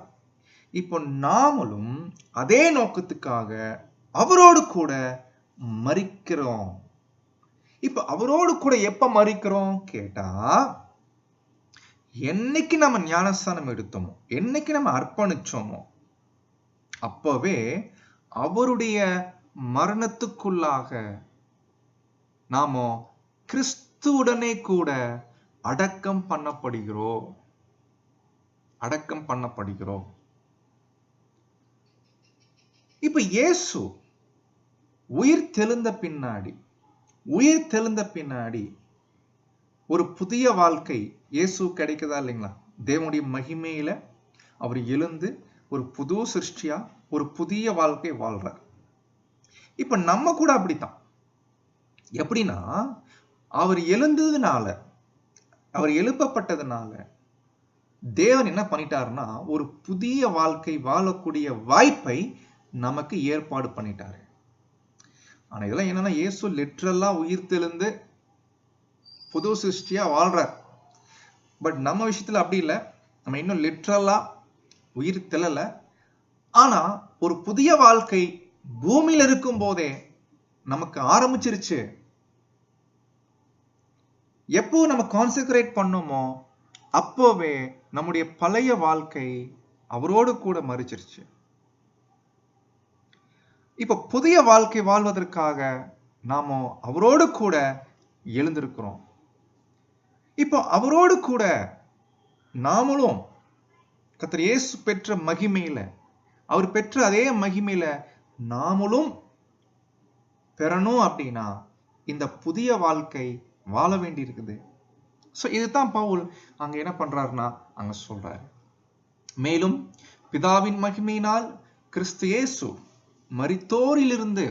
இப்போ நாமளும் அதே நோக்கத்துக்காக அவரோடு கூட மரிக்கிறோம். இப்ப அவரோடு கூட எப்ப மரிக்கிறோம் கேட்டா, என்னைக்கு நம்ம ஞானஸ்தானம் எடுத்தோமோ, என்னைக்கு நம்ம அர்ப்பணிச்சோமோ, அப்பவே அவருடைய மரணத்துக்குள்ளாக நாம கிறிஸ்துவுடனே கூட அடக்கம் பண்ணப்படுகிறோம். அடக்கம் பண்ணப்படுகிறோம். இப்ப இயேசு உயிர் தெழுந்த பின்னாடி ஒரு புதிய வாழ்க்கை இயேசு கிடைக்குதா இல்லைங்களா? தேவனுடைய மகிமையில அவர் எழுந்து ஒரு புது சிருஷ்டியா ஒரு புதிய வாழ்க்கை வாழ்றார். இப்ப நம்ம கூட அப்படித்தான். எப்படின்னா, அவர் எழுந்ததுனால, அவர் எழுப்பப்பட்டதுனால தேவன் என்ன பண்ணிட்டாருன்னா, ஒரு புதிய வாழ்க்கை வாழக்கூடிய வாய்ப்பை நமக்கு ஏற்பாடு பண்ணிட்டாரு. ஆனா இதெல்லாம் என்னன்னா, இயேசு லிட்டரலா உயிர் தெழுந்து புது சிருஷ்டியா வாழ்றார். பட் நம்ம விஷயத்துல அப்படி இல்லை. நம்ம இன்னும் லிட்டரலா உயிர் தெழல. ஆனா ஒரு புதிய வாழ்க்கை பூமியில இருக்கும் போதே நமக்கு ஆரம்பிச்சிருச்சு. எப்போ நம்ம கான்சென்ட்ரேட் பண்ணோமோ அப்போவே நம்முடைய பழைய வாழ்க்கை அவரோடு கூட மரிச்சிருச்சு. இப்ப புதிய வாழ்க்கை வாழ்வதற்காக நாம அவரோடு கூட எழுந்திருக்கிறோம். இப்போ அவரோடு கூட நாமளும் கர்த்தர் இயேசு பெற்ற மகிமையில, அவர் பெற்ற அதே மகிமையில நாமளும் பெறணும் அப்படின்னா இந்த புதிய வாழ்க்கை வாழ வேண்டி இருக்குது. சோ இதுதான் பவுல் அங்க என்ன பண்றாருன்னா அங்க சொல்றாரு. மேலும் பிதாவின் மகிமையினால் கிறிஸ்து இயேசு மரித்தோரிலிருந்து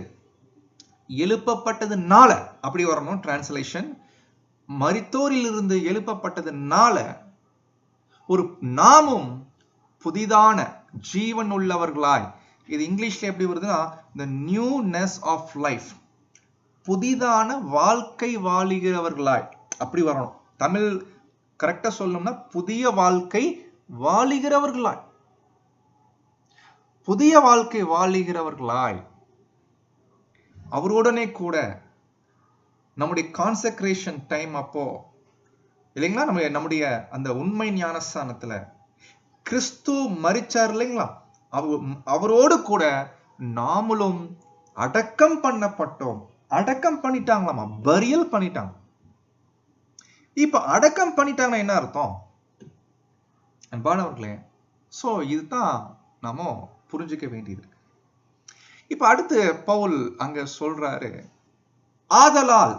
எழுப்பப்பட்டதுனால, அப்படி வரணும் டிரான்ஸ்லேஷன், மரித்தோரிலிருந்து எழுப்பப்பட்டதுனால ஒரு நாமும் புதிதான ஜீவன் உள்ளவர்களாய், இது இங்கிலீஷ்ல எப்படி வருதுன்னா the newness of life, புதிதான வாழ்க்கை வாழுகிறவர்களாய் அப்படி வரணும். தமிழ் கரெக்டா சொல்லணும்னா புதிய வாழ்க்கை வாழுகிறவர்களாய், புதிய வாழ்க்கை வாழுகிறவர்களாய் அவருடனே கூட நம்முடைய கான்செக்ரேஷன் டைம் அப்போ இல்லைங்களா, நம்முடைய அந்த உண்மை ஞானஸ்தானத்துல கிறிஸ்து மரிச்சார் இல்லைங்களா, அவரோடு கூட நாமளும் அடக்கம் பண்ணப்பட்டோம். அடக்கம் பண்ணிட்டாங்களாமா, பரியல் பண்ணிட்டாங்க. இப்ப அடக்கம் பண்ணிட்டாங்கன்னா என்ன அர்த்தம் அன்பானவர்களே? சோ இதுதான் நாம புரிஞ்சுக்க வேண்டியது. இப்ப அடுத்து பவுல் அங்க சொல்றாரு, ஆதலால்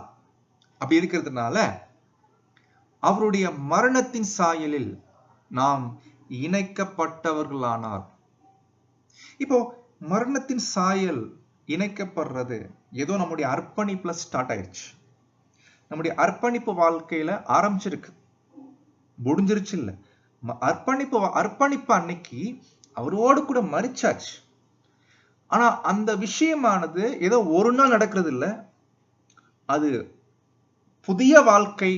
அப்படி இருக்கிறதுனால அவருடைய மரணத்தின் சாயலில் நாம் இணைக்கப்பட்டவர்களானார். இப்போ மரணத்தின் சாயல் இணைக்கப்படுறது ஏதோ நம்முடைய அர்ப்பணிப்புல ஸ்டார்ட் ஆயிடுச்சு. நம்முடைய அர்ப்பணிப்பு வாழ்க்கையில ஆரம்பிச்சிருக்கு, முடிஞ்சிருச்சு இல்ல. அர்ப்பணிப்பு அன்னைக்கு அவரோடு கூட மரிச்சாச்சு. ஆனா அந்த விஷயமானது ஏதோ ஒரு நாள் நடக்கிறது இல்ல. அது புதிய வாழ்க்கை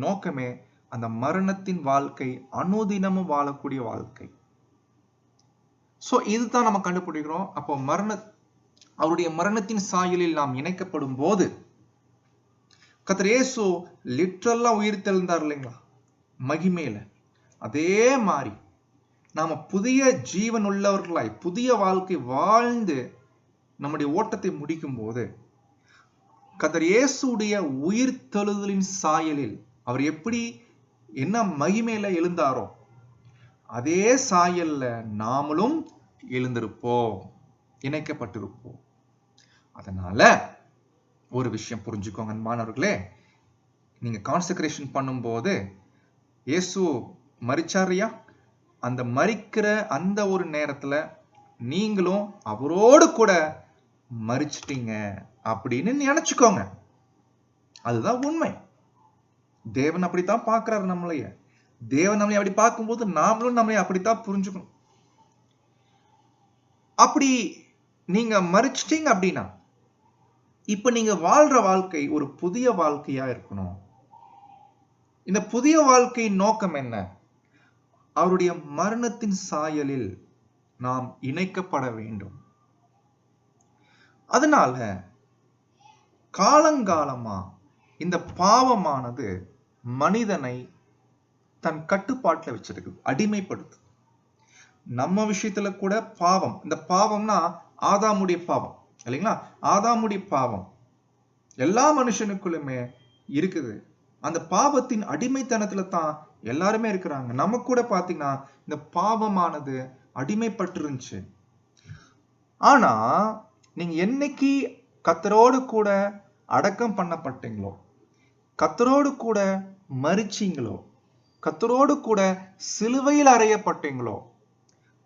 நோக்கமே அந்த மரணத்தின் வாழ்க்கை, அனுதினமும் வாழக்கூடிய வாழ்க்கை. சோ இதுதான் நம்ம கண்டுபிடிக்கிறோம். அப்போ அவருடைய மரணத்தின் சாயலில் நாம் இணைக்கப்படும் போது கர்த்தர் இயேசு லிட்டரலா உயிர் தெழுந்தார் இல்லைங்களா மகிமையில, அதே மாதிரி நாம புதிய ஜீவன் உள்ளவர்களாய் புதிய வாழ்க்கை வாழ்ந்து நம்முடைய ஓட்டத்தை முடிக்கும் போது கர்த்தர் இயேசுடைய உயிர் தெழுதலின் சாயலில் அவர் எப்படி என்ன மகிமையில எழுந்தாரோ அதே சாயல்ல நாமளும் எழுந்திருப்போம், இணைக்கப்பட்டிருப்போம். அதனால ஒரு விஷயம் புரிஞ்சுக்கோங்க அன்பானவர்களே, நீங்க கான்செக்ரேஷன் பண்ணும்போது இயேசு மரிச்சாரியா, அந்த மரிக்கிற அந்த ஒரு நேரத்துல நீங்களும் அவரோடு கூட மரிச்சிட்டீங்க அப்படின்னு நினைச்சுக்கோங்க. அதுதான் உண்மை. தேவன் அப்படித்தான் பார்க்கிறார் நம்மளைய. தேவன் நம்மளை அப்படி பார்க்கும்போது நாமளும் நம்மளை அப்படித்தான் புரிஞ்சுக்கணும். அப்படி நீங்க மறிச்சிட்டீங்க அப்படின்னா இப்ப நீங்க வாழ்ற வாழ்க்கை ஒரு புதிய வாழ்க்கையா இருக்கணும். இந்த புதிய வாழ்க்கையின் நோக்கம் என்ன? அவருடைய மரணத்தின் சாயலில் நாம் இணைக்கப்பட வேண்டும். அதனால காலங்காலமா இந்த பாவமானது மனிதனை தன் கட்டுப்பாட்டுல வச்சிருக்கு, அடிமைப்படுத்து. நம்ம விஷயத்துல கூட பாவம், இந்த பாவம்னா ஆதாமுடைய பாவம் இல்லைங்களா? ஆதாமுடைய பாவம் எல்லா மனுஷனுக்குள்ளுமே இருக்குது. அந்த பாவத்தின் அடிமைத்தனத்துல தான் எல்லாருமே இருக்கிறாங்க. நம்ம கூட பாத்தீங்கன்னா இந்த பாவமானது அடிமைப்பட்டு இருந்துச்சு. ஆனா நீங்க என்னைக்கு கர்த்தரோடு கூட அடக்கம் பண்ணப்பட்டீங்களோ, கர்த்தரோடு கூட மரிச்சீங்களோ, கர்த்தரோடு கூட சிலுவையில் அறையப்பட்டீங்களோ,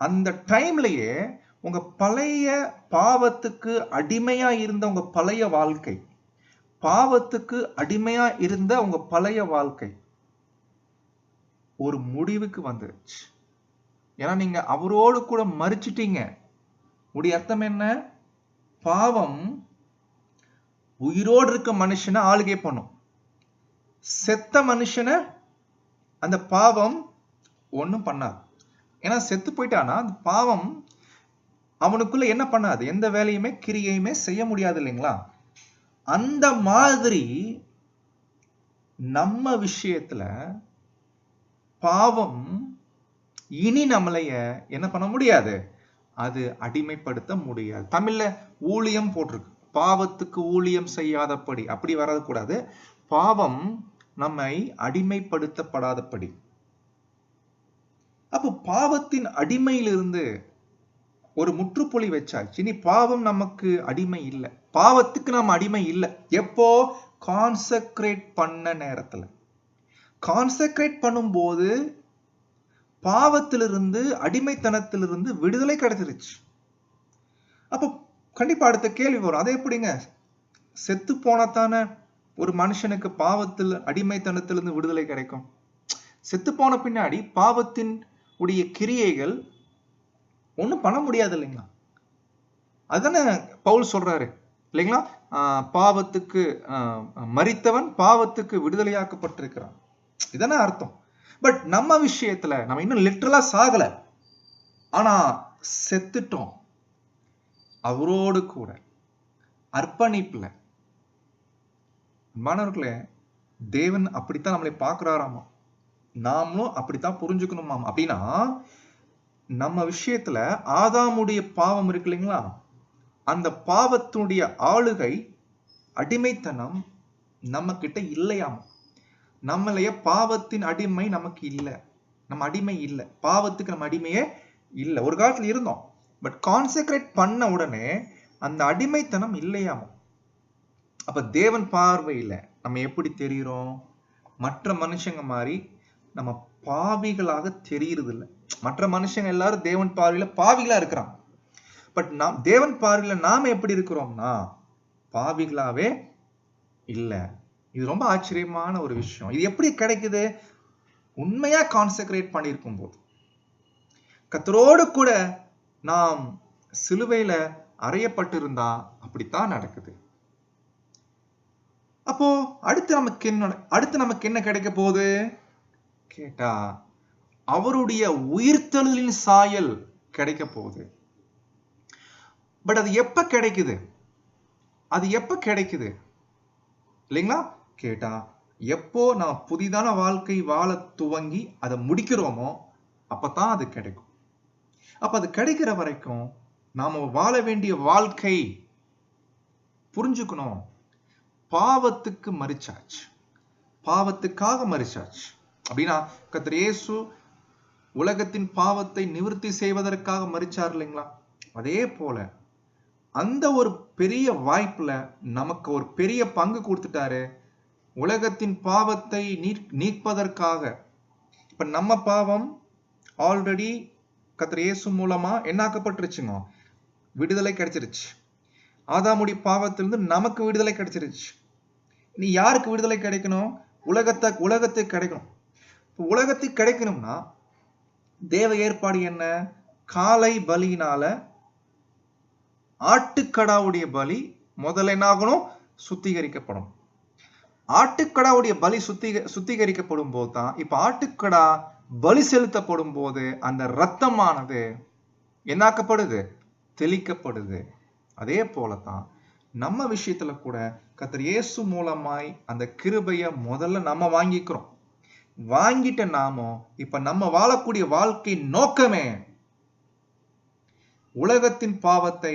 அந்த டைம்லயே உங்க பழைய பாவத்துக்கு அடிமையா இருந்த உங்க பழைய வாழ்க்கை, பாவத்துக்கு அடிமையா இருந்த உங்க பழைய வாழ்க்கை ஒரு முடிவுக்கு வந்துருச்சு. ஏன்னா நீங்க அவரோடு கூட மரிச்சிட்டீங்க. உடைய அர்த்தம் என்ன? பாவம் உயிரோடு இருக்க மனுஷனை ஆளுகை பண்ணும். செத்த மனுஷனை அந்த பாவம் ஒண்ணும் பண்ணாது. ஏன்னா செத்து போயிட்டானா அந்த பாவம் அவனுக்குள்ள என்ன பண்ணாது? எந்த வேலையுமே கிரியையுமே செய்ய முடியாது இல்லைங்களா? அந்த மாதிரி நம்ம விஷயத்துல பாவம் இனி நம்மளைய என்ன பண்ண முடியாது? அது அடிமைப்படுத்த முடியாது. தமிழ்ல ஊழியம் போட்டிருக்கு, பாவத்துக்கு ஊழியம் செய்யாதபடி. அப்படி வரக்கூடாது. பாவம் நம்மை அடிமைப்படுத்தப்படாதபடி. அப்போ பாவத்தின் அடிமையிலிருந்து ஒரு முற்றுப்புள்ளி வச்சாச்சு. இனி பாவம் நமக்கு அடிமை இல்லை, பாவத்துக்கு நம்ம அடிமை இல்லை. எப்போ? கான்செக்ரேட் பண்ண நேரத்துல. கான்செக்ரேட் பண்ணும்போது பாவத்திலிருந்து, அடிமைத்தனத்திலிருந்து விடுதலை கிடைச்சிருச்சு. அப்போ கண்டிப்பா அடுத்த கேள்வி வரும், அது எப்படிங்க செத்து போனத்தானே ஒரு மனுஷனுக்கு பாவத்தில் அடிமைத்தனத்திலிருந்து விடுதலை கிடைக்கும்? செத்து போன பின்னாடி பாவத்தின் உடைய கிரியைகள் ஒண்ணும் பண்ண முடியாது இல்லைங்களா? அதுதானே பவுல் சொல்றாரு இல்லைங்களா? பாவத்துக்கு மரித்தவன் பாவத்துக்கு விடுதலையாக்கப்பட்டிருக்கிறான். இதானே அர்த்தம். பட் நம்ம விஷயத்துல நம்ம இன்னும் லிட்டரலா சாகல, ஆனா செத்துட்டோம் அவரோடு கூட அர்ப்பணிப்புல. மாணவர்களே, தேவன் அப்படித்தான் நம்மளை பார்க்கிறாராமா, நாமளும் அப்படித்தான் புரிஞ்சுக்கணுமாம். அப்படின்னா நம்ம விஷயத்துல ஆதாமுடைய பாவம் இருக்கு இல்லைங்களா? அந்த பாவத்தினுடைய ஆளுகை, அடிமைத்தனம் நம்ம கிட்ட இல்லையாம். நம்மளைய பாவத்தின் அடிமை நமக்கு இல்லை, நம்ம அடிமை இல்லை, பாவத்துக்கு நம்ம அடிமையே இல்லை. ஒரு காலத்துல இருந்தோம், பட் கான்செக்ரேட் பண்ண உடனே அந்த அடிமைத்தனம் இல்லையாம. அப்ப தேவன் பார்வையில நம்ம எப்படி தெரிகிறோம்? மற்ற மனுஷங்க மாதிரி நம்ம பாவிகளாக தெரியுறது இல்லை. மற்ற மனுஷங்க எல்லாரும் தேவன் பார்வையில பாவிகளா இருக்கிறாங்க. பட் நாம் தேவன் பார்வையில நாம எப்படி இருக்கிறோம்னா பாவிகளாவே இல்லை. இது ரொம்ப ஆச்சரியமான ஒரு விஷயம். இது எப்படி கிடைக்குது? உண்மையா கான்செக்ரேட் பண்ணியிருக்கும் போது, கர்த்தரோடு கூட நாம் சிலுவையில அறையப்பட்டிருந்தா அப்படித்தான் நடக்குது. அப்போ அடுத்து நமக்கு என்ன கிடைக்க போகுது கேட்டா, அவருடைய உயிர்த்தெழுதலின் சாயல் கிடைக்க போகுது. பட் அது எப்ப கிடைக்குது? அது எப்ப கிடைக்குது இல்லைங்களா கேட்டா, எப்போ நான் புதிதான வாழ்க்கை வாழ துவங்கி அதை முடிக்கிறோமோ அப்பதான் அது கிடைக்கும். அப்ப அது கிடைக்கிற வரைக்கும் நாம வாழ வேண்டிய வாழ்க்கை புரிஞ்சுக்கணும். பாவத்துக்கு மரிச்சாச்சு, பாவத்துக்காக மரிச்சாச்சு. அப்படின்னா கர்த்தர் இயேசு உலகத்தின் பாவத்தை நிவர்த்தி செய்வதற்காக மரிச்சார் இல்லைங்களா? அதே போல அந்த ஒரு பெரிய வாய்ப்புல நமக்கு ஒரு பெரிய பங்கு கொடுத்துட்டாரு. உலகத்தின் பாவத்தை நீக்குவதற்காக. இப்ப நம்ம பாவம் ஆல்ரெடி கர்த்தர் இயேசு மூலமா என்னாக்கப்பட்டுருச்சுங்க, விடுதலை கிடைச்சிருச்சு. ஆதாமுடைய பாவத்திலிருந்து நமக்கு விடுதலை கிடைச்சிருச்சு. நீ யாருக்கு விடுதலை கிடைக்கணும்? உலகத்துக்கு கிடைக்கணும். உலகத்துக்கு கிடைக்கணும்னா தேவ ஏற்பாடு என்ன? காளை பலியினால ஆட்டுக்கடாவுடைய பலி முதல்ல என்ன ஆகணும்? சுத்திகரிக்கப்படும். ஆட்டுக்கடாவுடைய பலி சுத்திகரிக்கப்படும் போதுதான், இப்ப ஆட்டுக்கடா பலி செலுத்தப்படும் போது அந்த இரத்தமானது என்னாக்கப்படுது? தெளிக்கப்படுது. அதே போலதான் நம்ம விஷயத்துல கூட கர்த்தர் இயேசு மூலமாய் அந்த கிருபைய முதல்ல நம்ம வாங்கிக்கிறோம். வாங்கிட்ட நாமோ இப்ப நம்ம வாழக்கூடிய வாழ்க்கை நோக்கமே உலகத்தின் பாவத்தை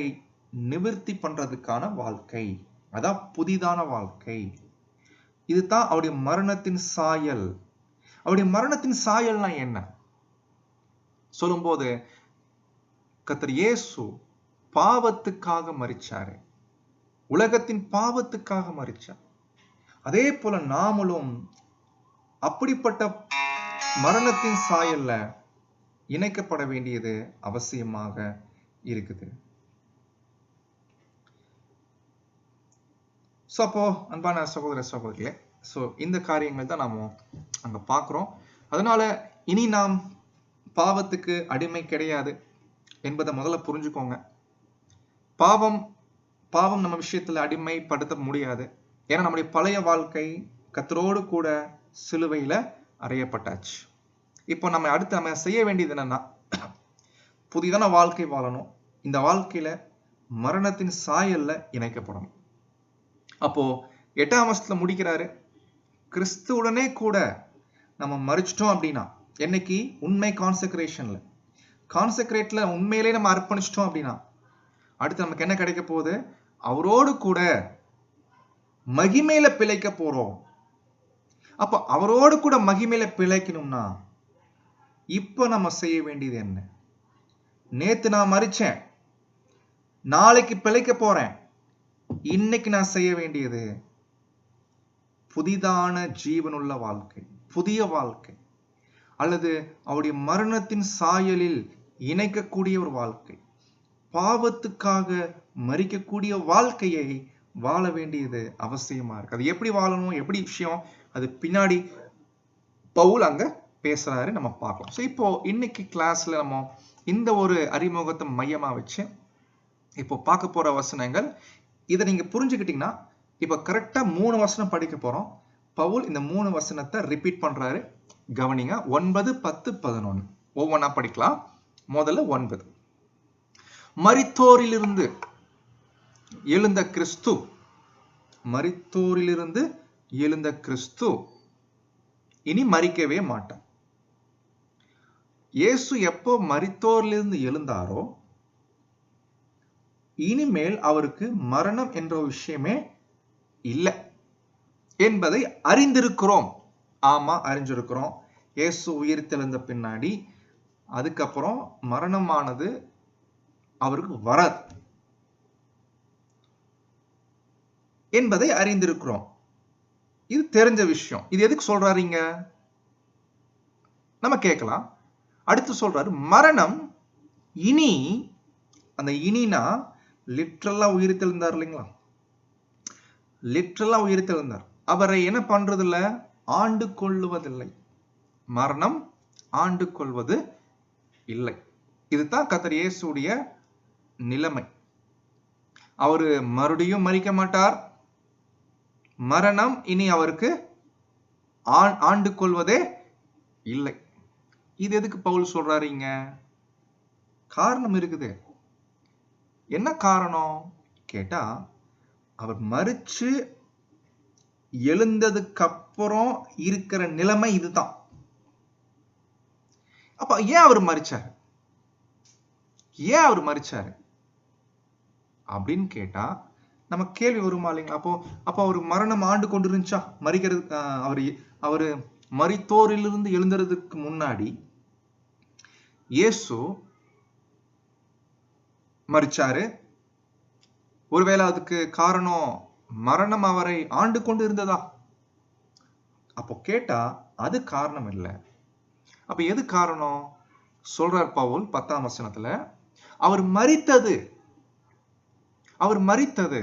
நிவர்த்தி பண்றதுக்கான வாழ்க்கை. அதான் புதிதான வாழ்க்கை. இதுதான் அவருடைய மரணத்தின் சாயல். அவருடைய மரணத்தின் சாயல்னா என்ன சொல்லும்போது, கர்த்தர் இயேசு பாவத்துக்காக மரிச்சாரு. உலகத்தின் பாவத்துக்காக மரிச்சார். அதே போல நாமளும் அப்படிப்பட்ட மரணத்தின் சாயல்ல இணைக்கப்பட வேண்டியது அவசியமாக இருக்குது. அப்போ அன்பான சகோதர சகோதரிகளே, இந்த காரியங்கள் தான் நாம அங்க பார்க்கிறோம். அதனால இனி நாம் பாவத்துக்கு அடிமை கிடையாது என்பதை முதல்ல புரிஞ்சுக்கோங்க. பாவம் நம்ம விஷயத்துல அடிமைப்படுத்த முடியாது. ஏன்னா நம்முடைய பழைய வாழ்க்கை கர்த்தரோடு கூட சிலுவையில அறையப்பட்டாச்சு. இப்போ நம்ம செய்ய வேண்டியது என்னன்னா, புதிதான வாழ்க்கை வாழணும். இந்த வாழ்க்கையில மரணத்தின் சாயல்ல இணைக்கப்படணும். அப்போ 8ஆம் வருஷத்துல முடிக்கிறாரு, கிறிஸ்துவுடனே கூட நம்ம மரிச்சிட்டோம் அப்படின்னா, என்னைக்கு உண்மை கான்செக்ரேட்ல உண்மையிலே நம்ம அர்ப்பணிச்சிட்டோம் அப்படின்னா, அடுத்து நமக்கு என்ன கிடைக்க போகுது? அவரோடு கூட மகிமையில பிழைக்க போறோம். அப்ப அவரோடு கூட மகிமையில பிழைக்கணும்னா இப்ப நம்ம செய்ய வேண்டியது என்ன? நேத்து நான் மரிச்சேன், நாளைக்கு பிழைக்க போறேன். இன்னைக்கு நான் செய்ய வேண்டியது புதிதான ஜீவனுள்ள வாழ்க்கை, புதிய வாழ்க்கை, அல்லது அவருடைய மரணத்தின் சாயலில் இணைக்கக்கூடிய ஒரு வாழ்க்கை, பாவத்துக்காக மரிக்கக்கூடிய வாழ்க்கையை வாழ வேண்டியது அவசியமா இருக்கு. அது எப்படி வாழணும், எப்படி விஷயம், அது பின்னாடி பவுல் அங்க பேசுறாரு, நம்ம பார்க்கலாம். இப்போ இன்னைக்கு கிளாஸ்ல நம்ம இந்த ஒரு அறிமுகத்தை மையமா வச்சு இப்போ பார்க்க போற வசனங்கள், இதை நீங்க புரிஞ்சுக்கிட்டீங்கன்னா இப்ப கரெக்டா 3 வசனம் படிக்க போறோம். பவுல் இந்த 3 வசனத்தை ரிப்பீட் பண்றாரு. கவனிங்க. 9, 10, 11 ஒவ்வொன்னா படிக்கலாம். முதல்ல 9. மரித்தோரிலிருந்து எழுந்த கிறிஸ்து, மரித்தோரிலிருந்து எழுந்த கிறிஸ்து இனி மரிக்கவே மாட்டார். இயேசு எப்போ மரித்தோரிலிருந்து எழுந்தாரோ இனிமேல் அவருக்கு மரணம் என்ற விஷயமே இல்லை என்பதை அறிந்திருக்கிறோம். ஆமா, அறிஞ்சிருக்கிறோம். இயேசு உயிர்த்தெழுந்த பின்னாடி அதுக்கப்புறம் மரணமானது அவருக்கு வராது என்பதை அறிந்திருக்கிறோம். இது தெரிஞ்ச விஷயம். இது எதுக்கு சொல்றாருங்க நம்ம கேட்கலாம். அடுத்து சொல்றாரு, மரணம் இனி, அந்த இனினா லிட்ரலா உயிர்த்தெழுந்தார் இல்லைங்களா? லிட்ரலா உயிர்த்தெழுந்தார். அவரை என்ன பண்றது இல்ல? ஆண்டு கொள்ளுவதில்லை. மரணம் ஆண்டு கொள்வது இல்லை. இதுதான் கர்த்தர் இயேசுடைய நிலைமை. அவரு மறுபடியும் மரிக்க மாட்டார். மரணம் இனி அவருக்கு ஆண்டு கொள்வதே இல்லை. இது எதுக்கு பவுல் சொல்றாருங்க? காரணம் இருக்குது. என்ன காரணம் கேட்டா, அவர் மரிச்சு எழுந்ததுக்கு அப்புறம் இருக்கிற நிலைமை இதுதான். அப்ப ஏன் அவர் மரிச்சாரு? ஏன் அவர் மரிச்சாரு அப்படின்னு கேட்டா நம்ம கேள்வி வருமா இல்லைங்களா? அப்போ அவர் மரணம் ஆண்டு கொண்டு இருந்துச்சா? மரிக்கிறது, அவரு மரித்தோரிலிருந்து எழுந்துறதுக்கு முன்னாடி இயேசு மரிச்சாரு. ஒருவேளை அதுக்கு காரணம் மரணம் அவரை ஆண்டு கொண்டு இருந்ததா? அப்போ கேட்டா அது காரணம் இல்லை. அப்ப எது காரணம் சொல்றார் பவுல் 10ஆம் வசனத்துல? அவர் மரித்தது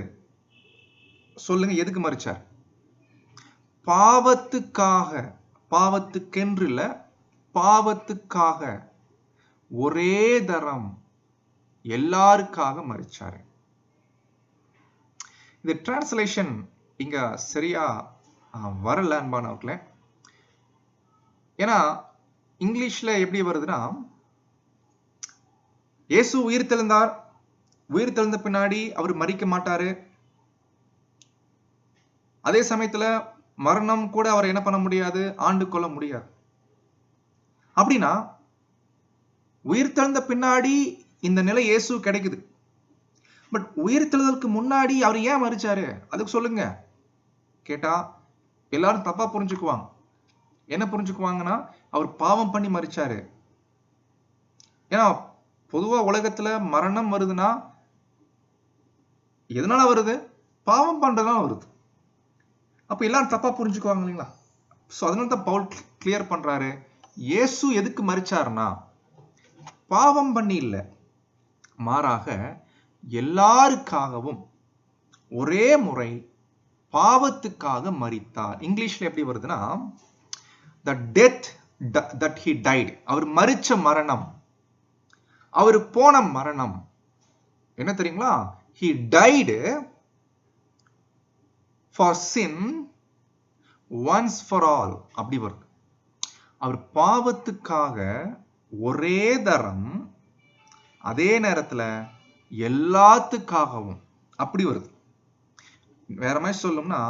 சொல்லுங்க. எதுக்கு மரிச்சார்? பாவத்துக்காக. பாவத்துக்கென்று இல்ல, பாவத்துக்காக ஒரே தரம் எல்லாருக்காக மரிச்சாரு. இந்த டிரான்ஸ்லேஷன் இங்க சரியா வரல அன்பானவர்களே. ஏன்னா இங்கிலீஷ்ல எப்படி வருதுன்னா, இயேசு உயிர் தெழுந்தார், உயிர் தெழுந்த பின்னாடி அவர் மரிக்க மாட்டாரு. அதே சமயத்துல மரணம் கூட அவரை என்ன பண்ண முடியாது, ஆண்டு கொள்ள முடியாது. அப்படின்னா உயிர் தெழுந்த பின்னாடி இந்த நிலை இயேசு கிடைக்குது. பட் உயிர் தெழுதலுக்கு முன்னாடி அவர் ஏன் மரிச்சாரு அதுக்கு சொல்லுங்க கேட்டா எல்லாரும் தப்பா புரிஞ்சுக்குவாங்க. என்ன புரிஞ்சுக்குவாங்கன்னா, அவர் பாவம் பண்ணி மரிச்சாரு. ஏன்னா பொதுவா உலகத்துல மரணம் வருதுன்னா எதனால வருது, பாவம் பண்றதுனால வருது. அப்ப எல்லாரும் தப்பா புரிஞ்சுக்குவாங்க இல்லைங்களா? சோ அதனால தான் பவுல் கிளியர் பண்றாரு, இயேசு எதுக்கு மரிச்சாருன்னா பாவம் பண்ணி இல்ல, மாறாக எல்லாருக்காகவும் ஒரே முறை பாவத்துக்காக மரித்தார். இங்கிலீஷ்ல எப்படி வருதுன்னா, the death that he died, அவர் மரிச்ச மரணம், அவர் போன மரணம் என்ன தெரியுங்களா, he died for sin once for all. அப்படி வருது. அவர் பாவத்துக்காக ஒரே தரம், அதே நேரத்துல எல்லாத்துக்காகவும், அப்படி வருது. வேற மாதிரி சொல்லணும்னா,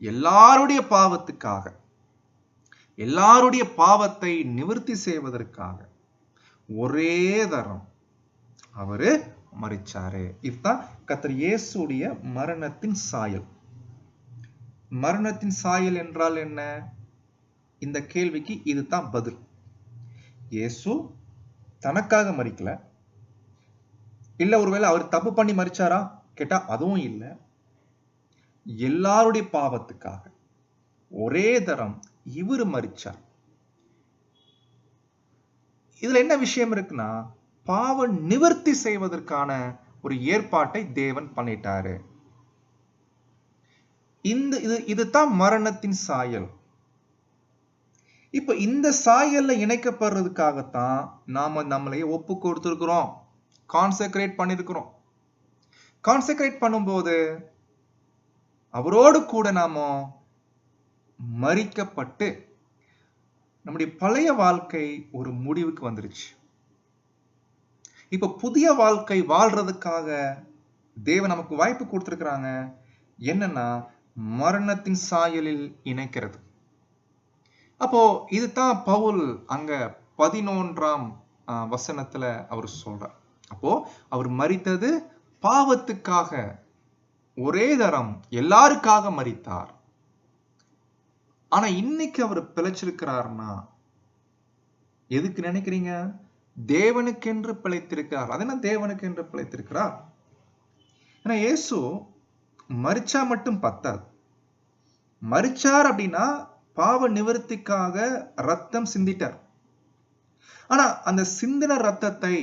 எல்லாருடைய பாவத்துக்காக, எல்லாருடைய பாவத்தை நிவர்த்தி செய்வதற்காக ஒரே தரம் அவரு மரிச்சாரு. இதுதான் கர்த்தர் இயேசுடைய மரணத்தின் சாயல். மரணத்தின் சாயல் என்றால் என்ன? இந்த கேள்விக்கு இதுதான் பதில். இயேசு தனக்காக மரிக்கல, இல்ல ஒருவேளை அவர் தப்பு பண்ணி மரிச்சாரா கேட்டா அதுவும் இல்ல. எல்லாருடைய பாவத்துக்காக ஒரே தரம் இவரு மரிச்சார். இதுல என்ன விஷயம் இருக்குன்னா, பாவ நிவர்த்தி செய்வதற்கான ஒரு ஏற்பாட்டை தேவன் பண்ணிட்டாரு. இதுதான் மரணத்தின் சாயல். இப்ப இந்த சாயல்ல இணைக்கப்படுறதுக்காகத்தான் நாம நம்மளையே ஒப்பு கொடுத்திருக்கிறோம், கான்செக்ரேட் பண்ணிருக்கிறோம். கான்செக்ரேட் பண்ணும்போது அவரோடு கூட நாம மரிக்கப்பட்டு நம்முடைய பழைய வாழ்க்கை ஒரு முடிவுக்கு வந்துருச்சு. இப்ப புதிய வாழ்க்கை வாழ்றதுக்காக தேவன் நமக்கு வாய்ப்பு கொடுத்திருக்கிறாங்க. என்னன்னா, மரணத்தின் சாயலில் இணைக்கிறது. அப்போ இதுதான் பவுல் அங்க 11ஆம் வசனத்துல அவர் சொல்றார். அப்போ அவர் மரித்தது பாவத்துக்காக, ஒரே தரம் எல்லாருக்காக மரித்தார். ஆனா இன்னைக்கு அவர் பிழைச்சிருக்கிறார்னா எதுக்கு நினைக்கிறீங்க? தேவனுக்கென்று பிழைத்திருக்கிறார். அது என்ன தேவனுக்கென்று பிழைத்திருக்கிறார்? ஏன்னா இயேசு மரிச்சா மட்டும் பத்தாது. மரிச்சார் அப்படின்னா பாவ நிவர்த்திக்காக ரத்தம் சிந்திட்டார். ஆனா அந்த சிந்தின ரத்தத்தை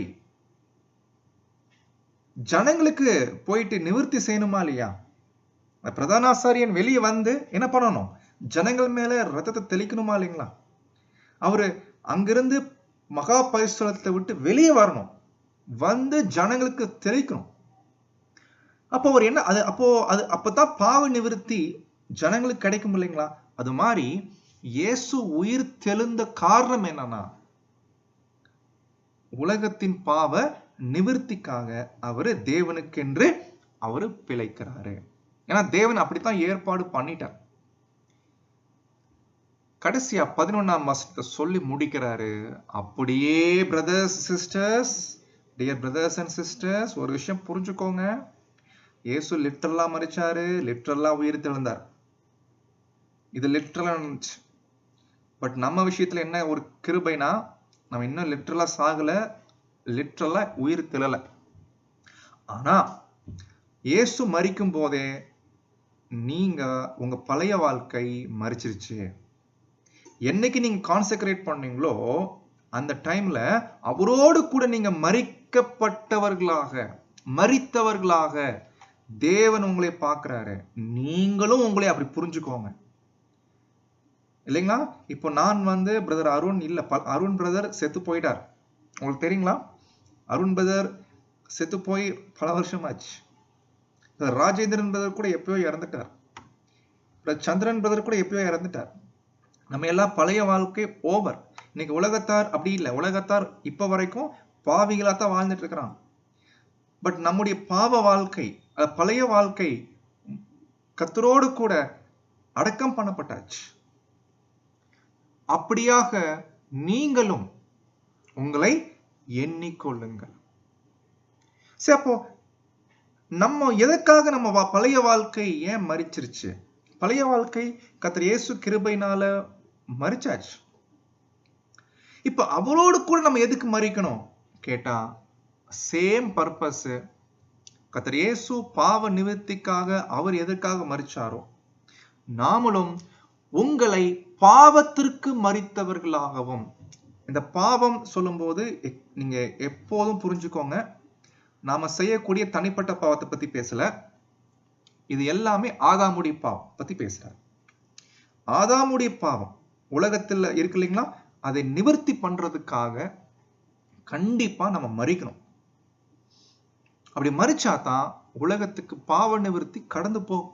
ஜனங்களுக்கு போயிட்டு நிவர்த்தி செய்யணுமா இல்லையா? பிரதான ஆசாரியன் வெளியே வந்து என்ன பண்ணணும்? ஜனங்கள் மேல ரத்தத்தை தெளிக்கணுமா இல்லைங்களா? அவரு அங்கிருந்து மகா பரிசுத்தத்தை விட்டு வெளியே வரணும், வந்து ஜனங்களுக்கு தெளிக்கணும். அப்போ அவர் என்ன அப்பதான் பாவ நிவர்த்தி ஜனங்களுக்கு கிடைக்கும் இல்லைங்களா? அது மாதிரி இயேசு உயிர் தெழுந்த காரணம் என்னன்னா, உலகத்தின் பாவ நிவர்த்திக்காக அவரு தேவனுக்கென்று அவரு பிழைக்கிறாரு. ஏன்னா தேவன் அப்படித்தான் ஏற்பாடு பண்ணிட்டார். கடைசியா 11ஆம் வசனத்தை சொல்லி முடிக்கிறாரு. அப்படியே brothers sisters, dear brothers and sisters, ஒரு விஷயம் புரிஞ்சுக்கோங்க. இயேசு லிட்டரலா மரிச்சாரு, லிட்டரலா உயிர் தெழுந்தார். இது லிட்டரலா இருந்துச்சு. பட் நம்ம விஷயத்துல என்ன ஒரு கிருபைனா, நம்ம இன்னும் லிட்டரலா சாகல, லிட்டரலா உயிர் தெழல. ஆனா இயேசு மரிக்கும் போதே நீங்க உங்க பழைய வாழ்க்கை மரிச்சிருச்சு. என்னைக்கு நீங்க கான்செக்ரேட் பண்ணீங்களோ அந்த டைம்ல அவரோடு கூட நீங்க மரித்தவர்களாக தேவன் உங்களை பார்க்கிறாரு. நீங்களும் உங்களை அப்படி புரிஞ்சுக்கோங்க. இல்லைங்களா? இப்போ நான் பிரதர் அருண் இல்ல, அருண் பிரதர் செத்து போயிட்டார். உங்களுக்கு தெரியுங்களா? அருண் பிரதர் செத்து போய் பல வருஷம் ஆச்சு. ராஜேந்திரன் பிரதர் கூட எப்பயோ இறந்துட்டார். சந்திரன் பிரதர் கூட எப்பயோ இறந்துட்டார். நம்ம எல்லாம் பழைய வாழ்க்கை ஓவர். இன்னைக்கு உலகத்தார் அப்படி இல்லை. உலகத்தார் இப்ப வரைக்கும் பாவிகளா தான் வாழ்ந்துட்டு இருக்கிறான். பட் நம்முடைய பாவ வாழ்க்கை, பழைய வாழ்க்கை கர்த்தரோடு கூட அடக்கம் பண்ணப்பட்டாச்சு. அப்படியாக நீங்களும் உங்களை எண்ணிக்கொள்ளுங்கள். சரி, அப்போ நம்ம எதற்காக நம்ம பழைய வாழ்க்கை ஏன் மரிச்சிருச்சு? பழைய வாழ்க்கை கர்த்தர் இயேசு கிருபையினால மரிச்சாச்சு. இப்ப அவரோடு கூட நம்ம எதுக்கு மரிக்கணும் கேட்டா, சேம் பர்பஸ். கர்த்தர் இயேசு பாவ நிவர்த்திக்காக அவர் எதற்காக மரிச்சாரோ, நாமளும் உங்களை பாவத்திற்கு மரித்தவர்களாகவும். இந்த பாவம் சொல்லும் போது நீங்க எப்போதும் புரிஞ்சுக்கோங்க, நாம செய்யக்கூடிய தனிப்பட்ட பாவத்தை பத்தி பேசல. இது எல்லாமே ஆதாமுடைய பாவம் பத்தி பேசுறாரு. ஆதாமுடைய பாவம் உலகத்துல இருக்கு இல்லைங்களா? அதை நிவர்த்தி பண்றதுக்காக கண்டிப்பா நம்ம மரிக்கணும். அப்படி மரிச்சாதான் உலகத்துக்கு பாவ நிவர்த்தி கடந்து போகும்.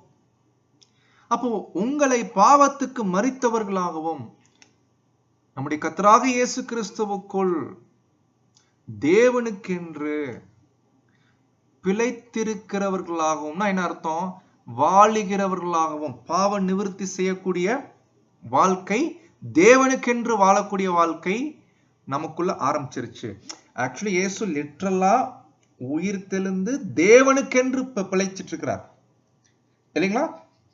அப்போ உங்களை பாவத்துக்கு மரித்தவர்களாகவும் நம்முடைய கர்த்தராக இயேசு கிறிஸ்துவுக்குள் தேவனுக்கென்று பிழைத்திருக்கிறவர்களாகவும் என்ன அர்த்தம்? வாழுகிறவர்களாகவும். பாவ நிவர்த்தி செய்யக்கூடிய வாழ்க்கை, தேவனுக்கென்று வாழக்கூடிய வாழ்க்கை நமக்குள்ள ஆரம்பிச்சிருச்சு. ஆக்சுவலி இயேசு லிட்டரலா உயிர் தெழுந்து தேவனுக்கென்று பிழைச்சிட்டு இருக்கிறார் இல்லைங்களா?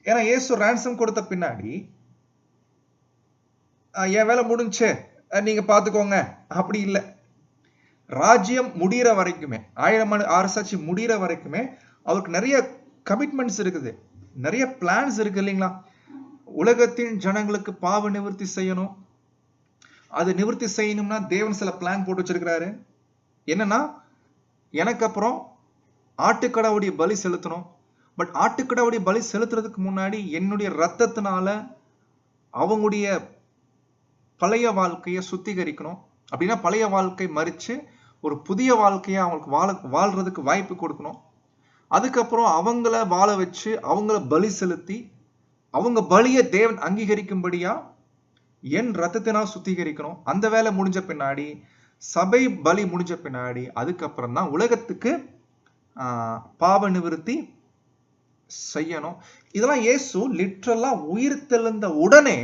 ஏன்னா இயேசு ரான்சம் கொடுத்த பின்னாடி என் வேலை முடிஞ்சே நீங்க பாத்துக்கோங்க அப்படி இல்லை. ராஜ்யம் முடிகிற வரைக்குமே, 1000 அரசாட்சி முடிகிற வரைக்குமே அவருக்கு நிறைய கமிட்மெண்ட்ஸ் இருக்குது, நிறைய பிளான்ஸ் இருக்கு இல்லைங்களா? உலகத்தின் ஜனங்களுக்கு பாவ நிவர்த்தி செய்யணும். அது நிவர்த்தி செய்யணும்னா தேவன் சில பிளான் போட்டு வச்சிருக்கிறாரு. என்னன்னா, எனக்கு அப்புறம் ஆட்டுக்கடாவுடைய பலி செலுத்தணும். பட் ஆட்டுக்கடாவுடைய பலி செலுத்துறதுக்கு முன்னாடி என்னுடைய ரத்தத்தினால அவங்களுடைய பழைய வாழ்க்கையை சுத்திகரிக்கணும். அப்படின்னா பழைய வாழ்க்கை மறிச்சு ஒரு புதிய வாழ்க்கையை அவங்களுக்கு வாழ்றதுக்கு வாய்ப்பு கொடுக்கணும். அதுக்கப்புறம் அவங்கள வாழ வச்சு அவங்கள பலி செலுத்தி அவங்க பலியை தேவன் அங்கீகரிக்கும்படியா என் ரத்தத்தினால் சுத்திகரிக்கணும். அந்த வேலை முடிஞ்ச பின்னாடி, சபை பலி முடிஞ்ச பின்னாடி, அதுக்கப்புறம் தான் உலகத்துக்கு பாவ நிவர்த்தி செய்யணும். இதெல்லாம் இயேசு லிட்டரலா உயிர் தெழுந்த உடனே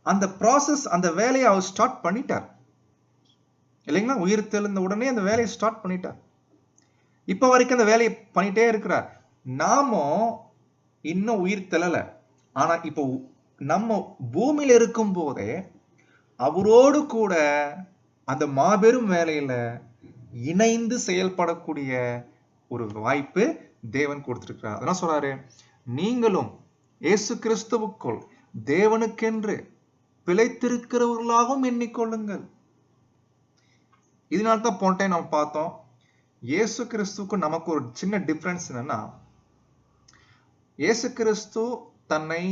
அந்த ப்ராசஸ், அந்த வேலையை அவர் ஸ்டார்ட் பண்ணிட்டார் இல்லைங்களா? உயிர் தெழுந்த உடனே அந்த வேலையை ஸ்டார்ட் பண்ணிட்டார். இப்ப வரைக்கும் அந்த வேலையை பண்ணிட்டே இருக்கிறார். நாமும் இன்னும் உயிர் தெழல. ஆனா இப்போ நம்ம பூமியில இருக்கும் போதே அவரோடு கூட அந்த மாபெரும் வேலையில இணைந்து செயல்படக்கூடிய ஒரு வாய்ப்பு தேவன் கொடுத்திருக்கிறார். அதான் சொல்றாரு, நீங்களும் இயேசு கிறிஸ்துவுக்குள் தேவனுக்கென்று பிழைத்திருக்கிறவர்களாகவும் எண்ணிக்கொள்ளுங்கள். இதனால்தான் போன டைம் நம்ம பார்த்தோம், இயேசு கிறிஸ்துவுக்கு நமக்கு ஒரு சின்ன டிஃபரன்ஸ் என்னன்னா, இயேசு கிறிஸ்து தன்னை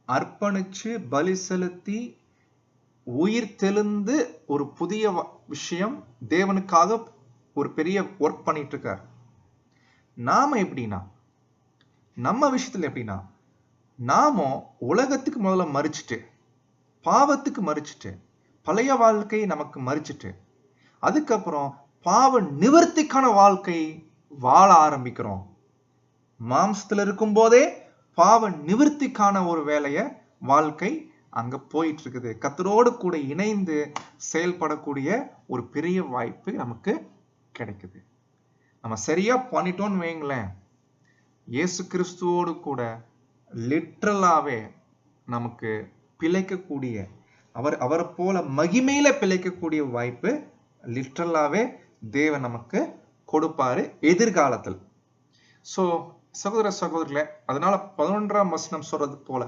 அர்ப்பணிச்சு பலி செலுத்தி உயிர் தெழுந்து ஒரு புதிய விஷயம் தேவனுக்காக ஒரு பெரிய ஒர்க் பண்ணிட்டு இருக்கார். நாம எப்படின்னா, நம்ம விஷயத்துல எப்படின்னா, நாம உலகத்துக்கு முதல்ல மறிச்சுட்டு, பாவத்துக்கு மறிச்சுட்டு, பழைய வாழ்க்கை நமக்கு மறிச்சுட்டு, அதுக்கப்புறம் பாவ நிவர்த்திக்கான வாழ்க்கை வாழ ஆரம்பிக்கிறோம். மாம்சத்துல இருக்கும் போதே பாவ நிவர்த்திக்கான ஒரு வேலைய வாழ்க்கை அங்க போயிட்டு இருக்குது. கர்த்தரோடு கூட இணைந்து செயல்படக்கூடிய ஒரு பெரிய வாய்ப்பு நமக்கு கிடைக்குது. நம்ம சரியா பண்ணிட்டோம்னு வைங்களேன், இயேசு கிறிஸ்துவோடு கூட லிட்டரலாவே நமக்கு பிழைக்கக்கூடிய, அவரை போல மகிமையில பிழைக்கக்கூடிய வாய்ப்பு லிட்டரலாவே தேவன் நமக்கு கொடுப்பாரு எதிர்காலத்தில். சோ சகோதர சகோதரிகளே, அதனால 11ஆம் வசனம் சொல்றது போல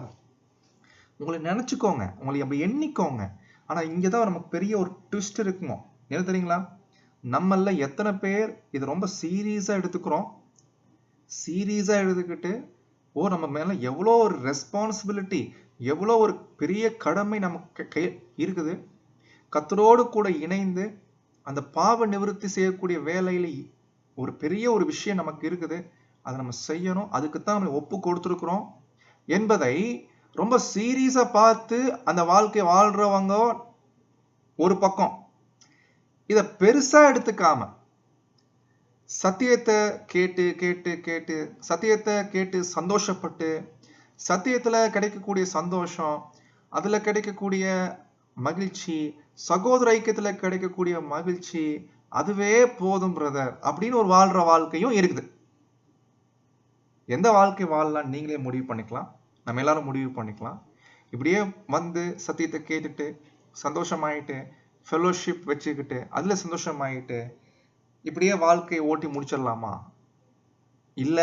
உங்களை நினைச்சுக்கோங்க, உங்களை அப்படி எண்ணிக்கோங்க. ஆனா இங்கதான் நமக்கு பெரிய ஒரு ட்விஸ்ட் இருக்குமோ, என்ன தெரியுங்களா? நம்மள எத்தனை பேர் இது ரொம்ப சீரியஸா எடுத்துக்கிறோம், சீரியஸா எடுத்துக்கிட்டு நம்ம மேல எவ்வளோ ஒரு ரெஸ்பான்சிபிலிட்டி, எவ்வளோ ஒரு பெரிய கடமை நமக்கு இருக்குது. கர்த்தரோடு கூட இணைந்து அந்த பாவ நிவர்த்தி செய்யக்கூடிய வேலையில ஒரு பெரிய ஒரு விஷயம் நமக்கு இருக்குது. அதை நம்ம செய்யணும். அதுக்குத்தான் நம்ம ஒப்பு கொடுத்துருக்கிறோம் என்பதை ரொம்ப சீரியஸா பார்த்து அந்த வாழ்க்கை வாழ்றவங்க ஒரு பக்கம். இத பெருசா எடுத்துக்காம சத்தியத்தை கேட்டு கேட்டு கேட்டு சத்தியத்தை கேட்டு சந்தோஷப்பட்டு சத்தியத்துல கிடைக்கக்கூடிய சந்தோஷம், அதுல கிடைக்கக்கூடிய மகிழ்ச்சி, சகோதர ஐக்கியத்துல கிடைக்கக்கூடிய மகிழ்ச்சி, அதுவே போதும் பிரதர் அப்படின்னு ஒரு வாழ்ற வாழ்க்கையும் இருக்குது. எந்த வாழ்க்கை வாழலாம் நீங்களே முடிவு பண்ணிக்கலாம். நம்ம எல்லாரும் முடிவு பண்ணிக்கலாம். இப்படியே வந்து சத்தியத்தை கேட்டுட்டு சந்தோஷமாயிட்டு ஃபெலோஷிப் வச்சுக்கிட்டு அதுல சந்தோஷமாயிட்டு இப்படியே வாழ்க்கையை ஓட்டி முடிச்சிடலாமா? இல்ல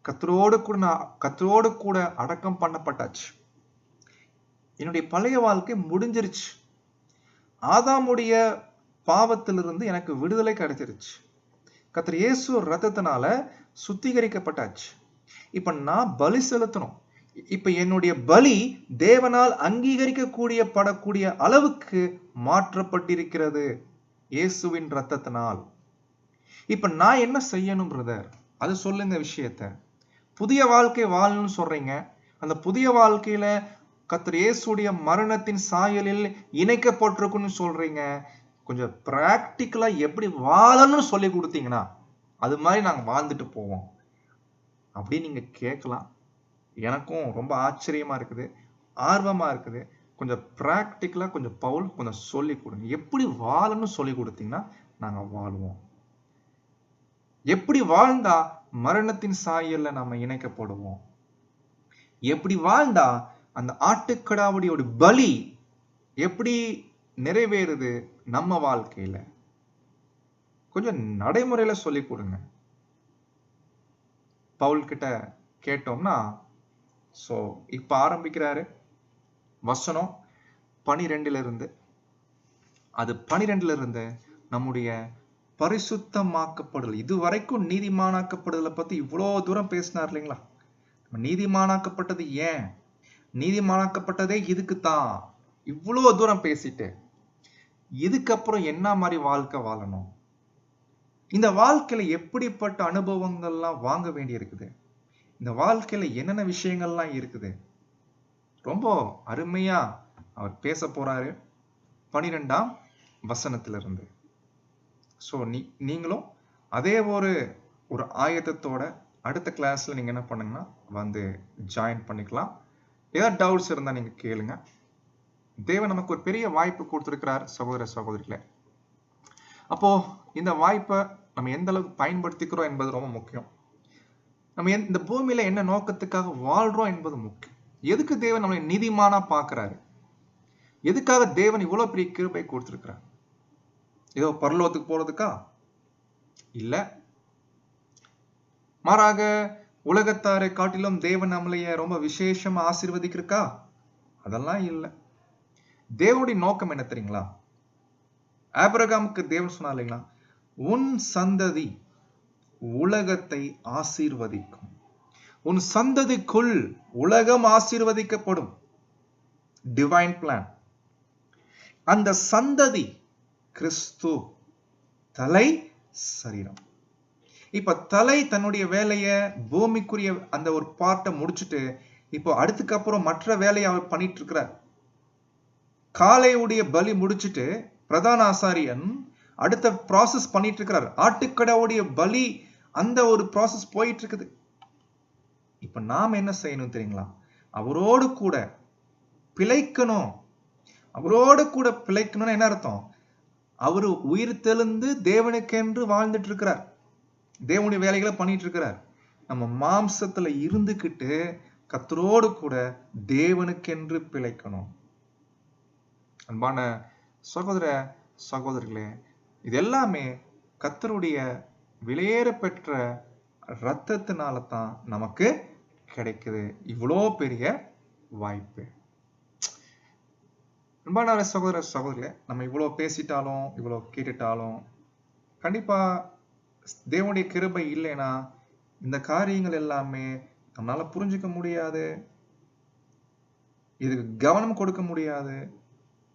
கர்த்தரோடு கூட அடக்கம் பண்ணப்பட்டாச்சு. என்னுடைய பழைய வாழ்க்கை முடிஞ்சிருச்சு. ஆதாமுடைய பாவத்திலிருந்து எனக்கு விடுதலை கிடைச்சிருச்சு. கர்த்தர் இயேசு ரத்தத்தினால சுத்திகரிக்கப்பட்டாச்சு. இப்ப நான் பலி செலுத்தணும். இப்ப என்னுடைய பலி தேவனால் படக்கூடிய அளவுக்கு மாற்றப்பட்டிருக்கிறது இயேசுவின் ரத்தத்தினால். இப்ப நான் என்ன செய்யணும் பிரதர்? அது சொல்லுங்க விஷயத்த. புதிய வாழ்க்கை வாழணும்னு சொல்றீங்க. அந்த புதிய வாழ்க்கையில கர்த்தர் இயேசுடைய மரணத்தின் சாயலில் இணைக்கப்பட்டிருக்குன்னு சொல்றீங்க. கொஞ்சம் பிராக்டிக்கலா எப்படி வாழணும்னு சொல்லி கொடுத்தீங்கன்னா அது மாதிரி நாங்க வாழ்ந்துட்டு போவோம் அப்படின்னு நீங்க கேட்கலாம். எனக்கும் ரொம்ப ஆச்சரியமா இருக்குது, ஆர்வமா இருக்குது. கொஞ்சம் பிராக்டிக்கலா கொஞ்சம் பவுல் கொஞ்சம் சொல்லி கொடுங்க. எப்படி வாழணும்னு சொல்லி கொடுத்தீங்கன்னா நாங்க வாழ்வோம். எப்படி வாழ்ந்தா மரணத்தின் சாயல்ல நாம இணைக்கப்படுவோம்? எப்படி வாழ்ந்தா அந்த ஆட்டுக்கடாவுடைய பலி எப்படி நிறைவேறுது நம்ம வாழ்க்கையில? கொஞ்சம் நடைமுறையில சொல்லி கொடுங்க. பவுல் கிட்ட கேட்டோம்னா சோ இப்ப ஆரம்பிக்கிறாரு வசனம் 12 இருந்து. அது 12 இருந்து நம்முடைய பரிசுத்தமாக்கப்படுதல், இதுவரைக்கும் நீதிமானாக்கப்படுதலை பத்தி இவ்வளவு தூரம் பேசினார் இல்லைங்களா? நீதிமானாக்கப்பட்டது ஏன், நீதிமானாக்கப்பட்டதே இதுக்குத்தான் இவ்வளவு தூரம் பேசிட்டு இதுக்கப்புறம் என்ன மாதிரி வாழ்க்கை வாழணும், இந்த வாழ்க்கையில எப்படிப்பட்ட அனுபவங்கள்லாம் வாங்க வேண்டி இருக்குது, இந்த வாழ்க்கையில என்னென்ன விஷயங்கள்லாம் இருக்குது, ரொம்ப அருமையா அவர் பேச போறாரு 12ஆம் வசனத்திலிருந்து. ஸோ நீங்களும் அதே ஒரு ஆயத்தத்தோட அடுத்த கிளாஸ்ல நீங்க என்ன பண்ணுங்கன்னா வந்து ஜாயின் பண்ணிக்கலாம். ஏதாவது டவுட்ஸ் இருந்தா நீங்க கேளுங்க. தேவன் நமக்கு ஒரு பெரிய வாய்ப்பு கொடுத்திருக்கிறார் சகோதர சகோதரிகளே. அப்போ இந்த வாய்ப்பை நம்ம எந்த அளவுக்கு பயன்படுத்திக்கிறோம் என்பது ரொம்ப முக்கியம். நம்ம இந்த பூமியில என்ன நோக்கத்துக்காக வாழ்றோம் என்பது முக்கியம். எதுக்கு தேவன் நம்மளை நீதிமானா பார்க்கிறாரு? எதுக்காக தேவன் இவ்வளவு பெரிய கிருபை கொடுத்திருக்கிறார்? ஏதோ பரலோகத்துக்கு போறதுக்கா? இல்ல. மாறாக உலகத்தாரை காட்டிலும் தேவன் நம்மளைய ரொம்ப விசேஷமா ஆசீர்வதிக்கிறக்கா? அதெல்லாம் இல்லை. தேவனுடைய நோக்கம் என்ன தெரியுங்களா? ஆபிரகாமுக்கு தேவன் சொன்னார் இல்லைங்களா, உன் சந்ததி உலகத்தை ஆசீர்வதிக்கும், உன் சந்ததிக்குள் உலகம் ஆசீர்வதிக்கப்படும். Divine plan. அந்த சந்ததி கிறிஸ்து, தலை சரீரம். இப்ப தலை தன்னுடைய வேலைய பூமிக்குரிய அந்த ஒரு பார்ட்டை முடிச்சுட்டு இப்போ அடுத்துக்கப்புறம் மற்ற வேலையை அவர் பண்ணிட்டு இருக்கிறார். காளையுடைய பலி முடிச்சுட்டு பிரதான ஆசாரியன் அடுத்த ப்ராசஸ் பண்ணிட்டு இருக்கிறார். ஆட்டுக்கடாவுடைய பலி அந்த ஒரு ப்ராசஸ் போயிட்டு இருக்குது. இப்ப நாம என்ன செய்யணும் தெரியுங்களா? அவரோடு கூட பிழைக்கணும். அவரோடு கூட பிழைக்கணும்னு என்ன அர்த்தம்? அவரு உயிர் தெழுந்து தேவனுக்கென்று வாழ்ந்துட்டு இருக்கிறார், தேவனுடைய வேலைகளை பண்ணிட்டு இருக்கிறார். நம்ம மாம்சத்துல இருந்துகிட்டு கர்த்தரோடு கூட தேவனுக்கென்று பிழைக்கணும். அன்பான சகோதர சகோதரிகளே, இது எல்லாமே கர்த்தருடைய விலையேற பெற்ற இரத்தத்தினால தான் நமக்கு கிடைக்குது இவ்வளோ பெரிய வாய்ப்பு. அன்பான சகோதர சகோதரிகளே, நம்ம இவ்வளோ பேசிட்டாலும் இவ்வளோ கேட்டுட்டாலும் கண்டிப்பா தேவனுடைய கிருபை இல்லைன்னா இந்த காரியங்கள் எல்லாமே நம்மளால புரிஞ்சுக்க முடியாது. இதுக்கு கவனம் கொடுக்க முடியாது.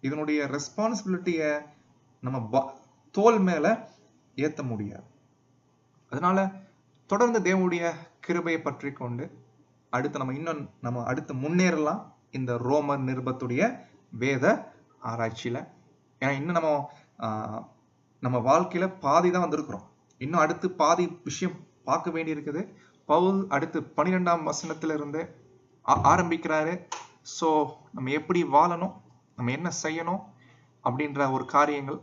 இதனுடைய ரெஸ்பான்சிபிலிட்டிய நம்ம தோல் மேல ஏத்த முடியாது. அதனால தொடர்ந்து தேவனுடைய கிருபையை பற்றி கொண்டு நம்ம அடுத்து முன்னேறலாம் இந்த ரோமர் நிருபத்துடைய வேத ஆராய்ச்சியில. ஏன்னா இன்னும் நம்ம வாழ்க்கையில பாதி தான் வந்திருக்கிறோம். இன்னும் அடுத்து பாதி விஷயம் பார்க்க வேண்டி இருக்குது. பவுல் அடுத்து 12ஆம் வசனத்துல இருந்து ஆரம்பிக்கிறாரு. சோ நம்ம எப்படி வாழணும், நம்ம என்ன செய்யணும் அப்படின்ற ஒரு காரியங்கள்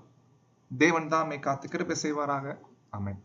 தேவன் தான் காத்து கிருபை செய்வாராக. ஆமென்.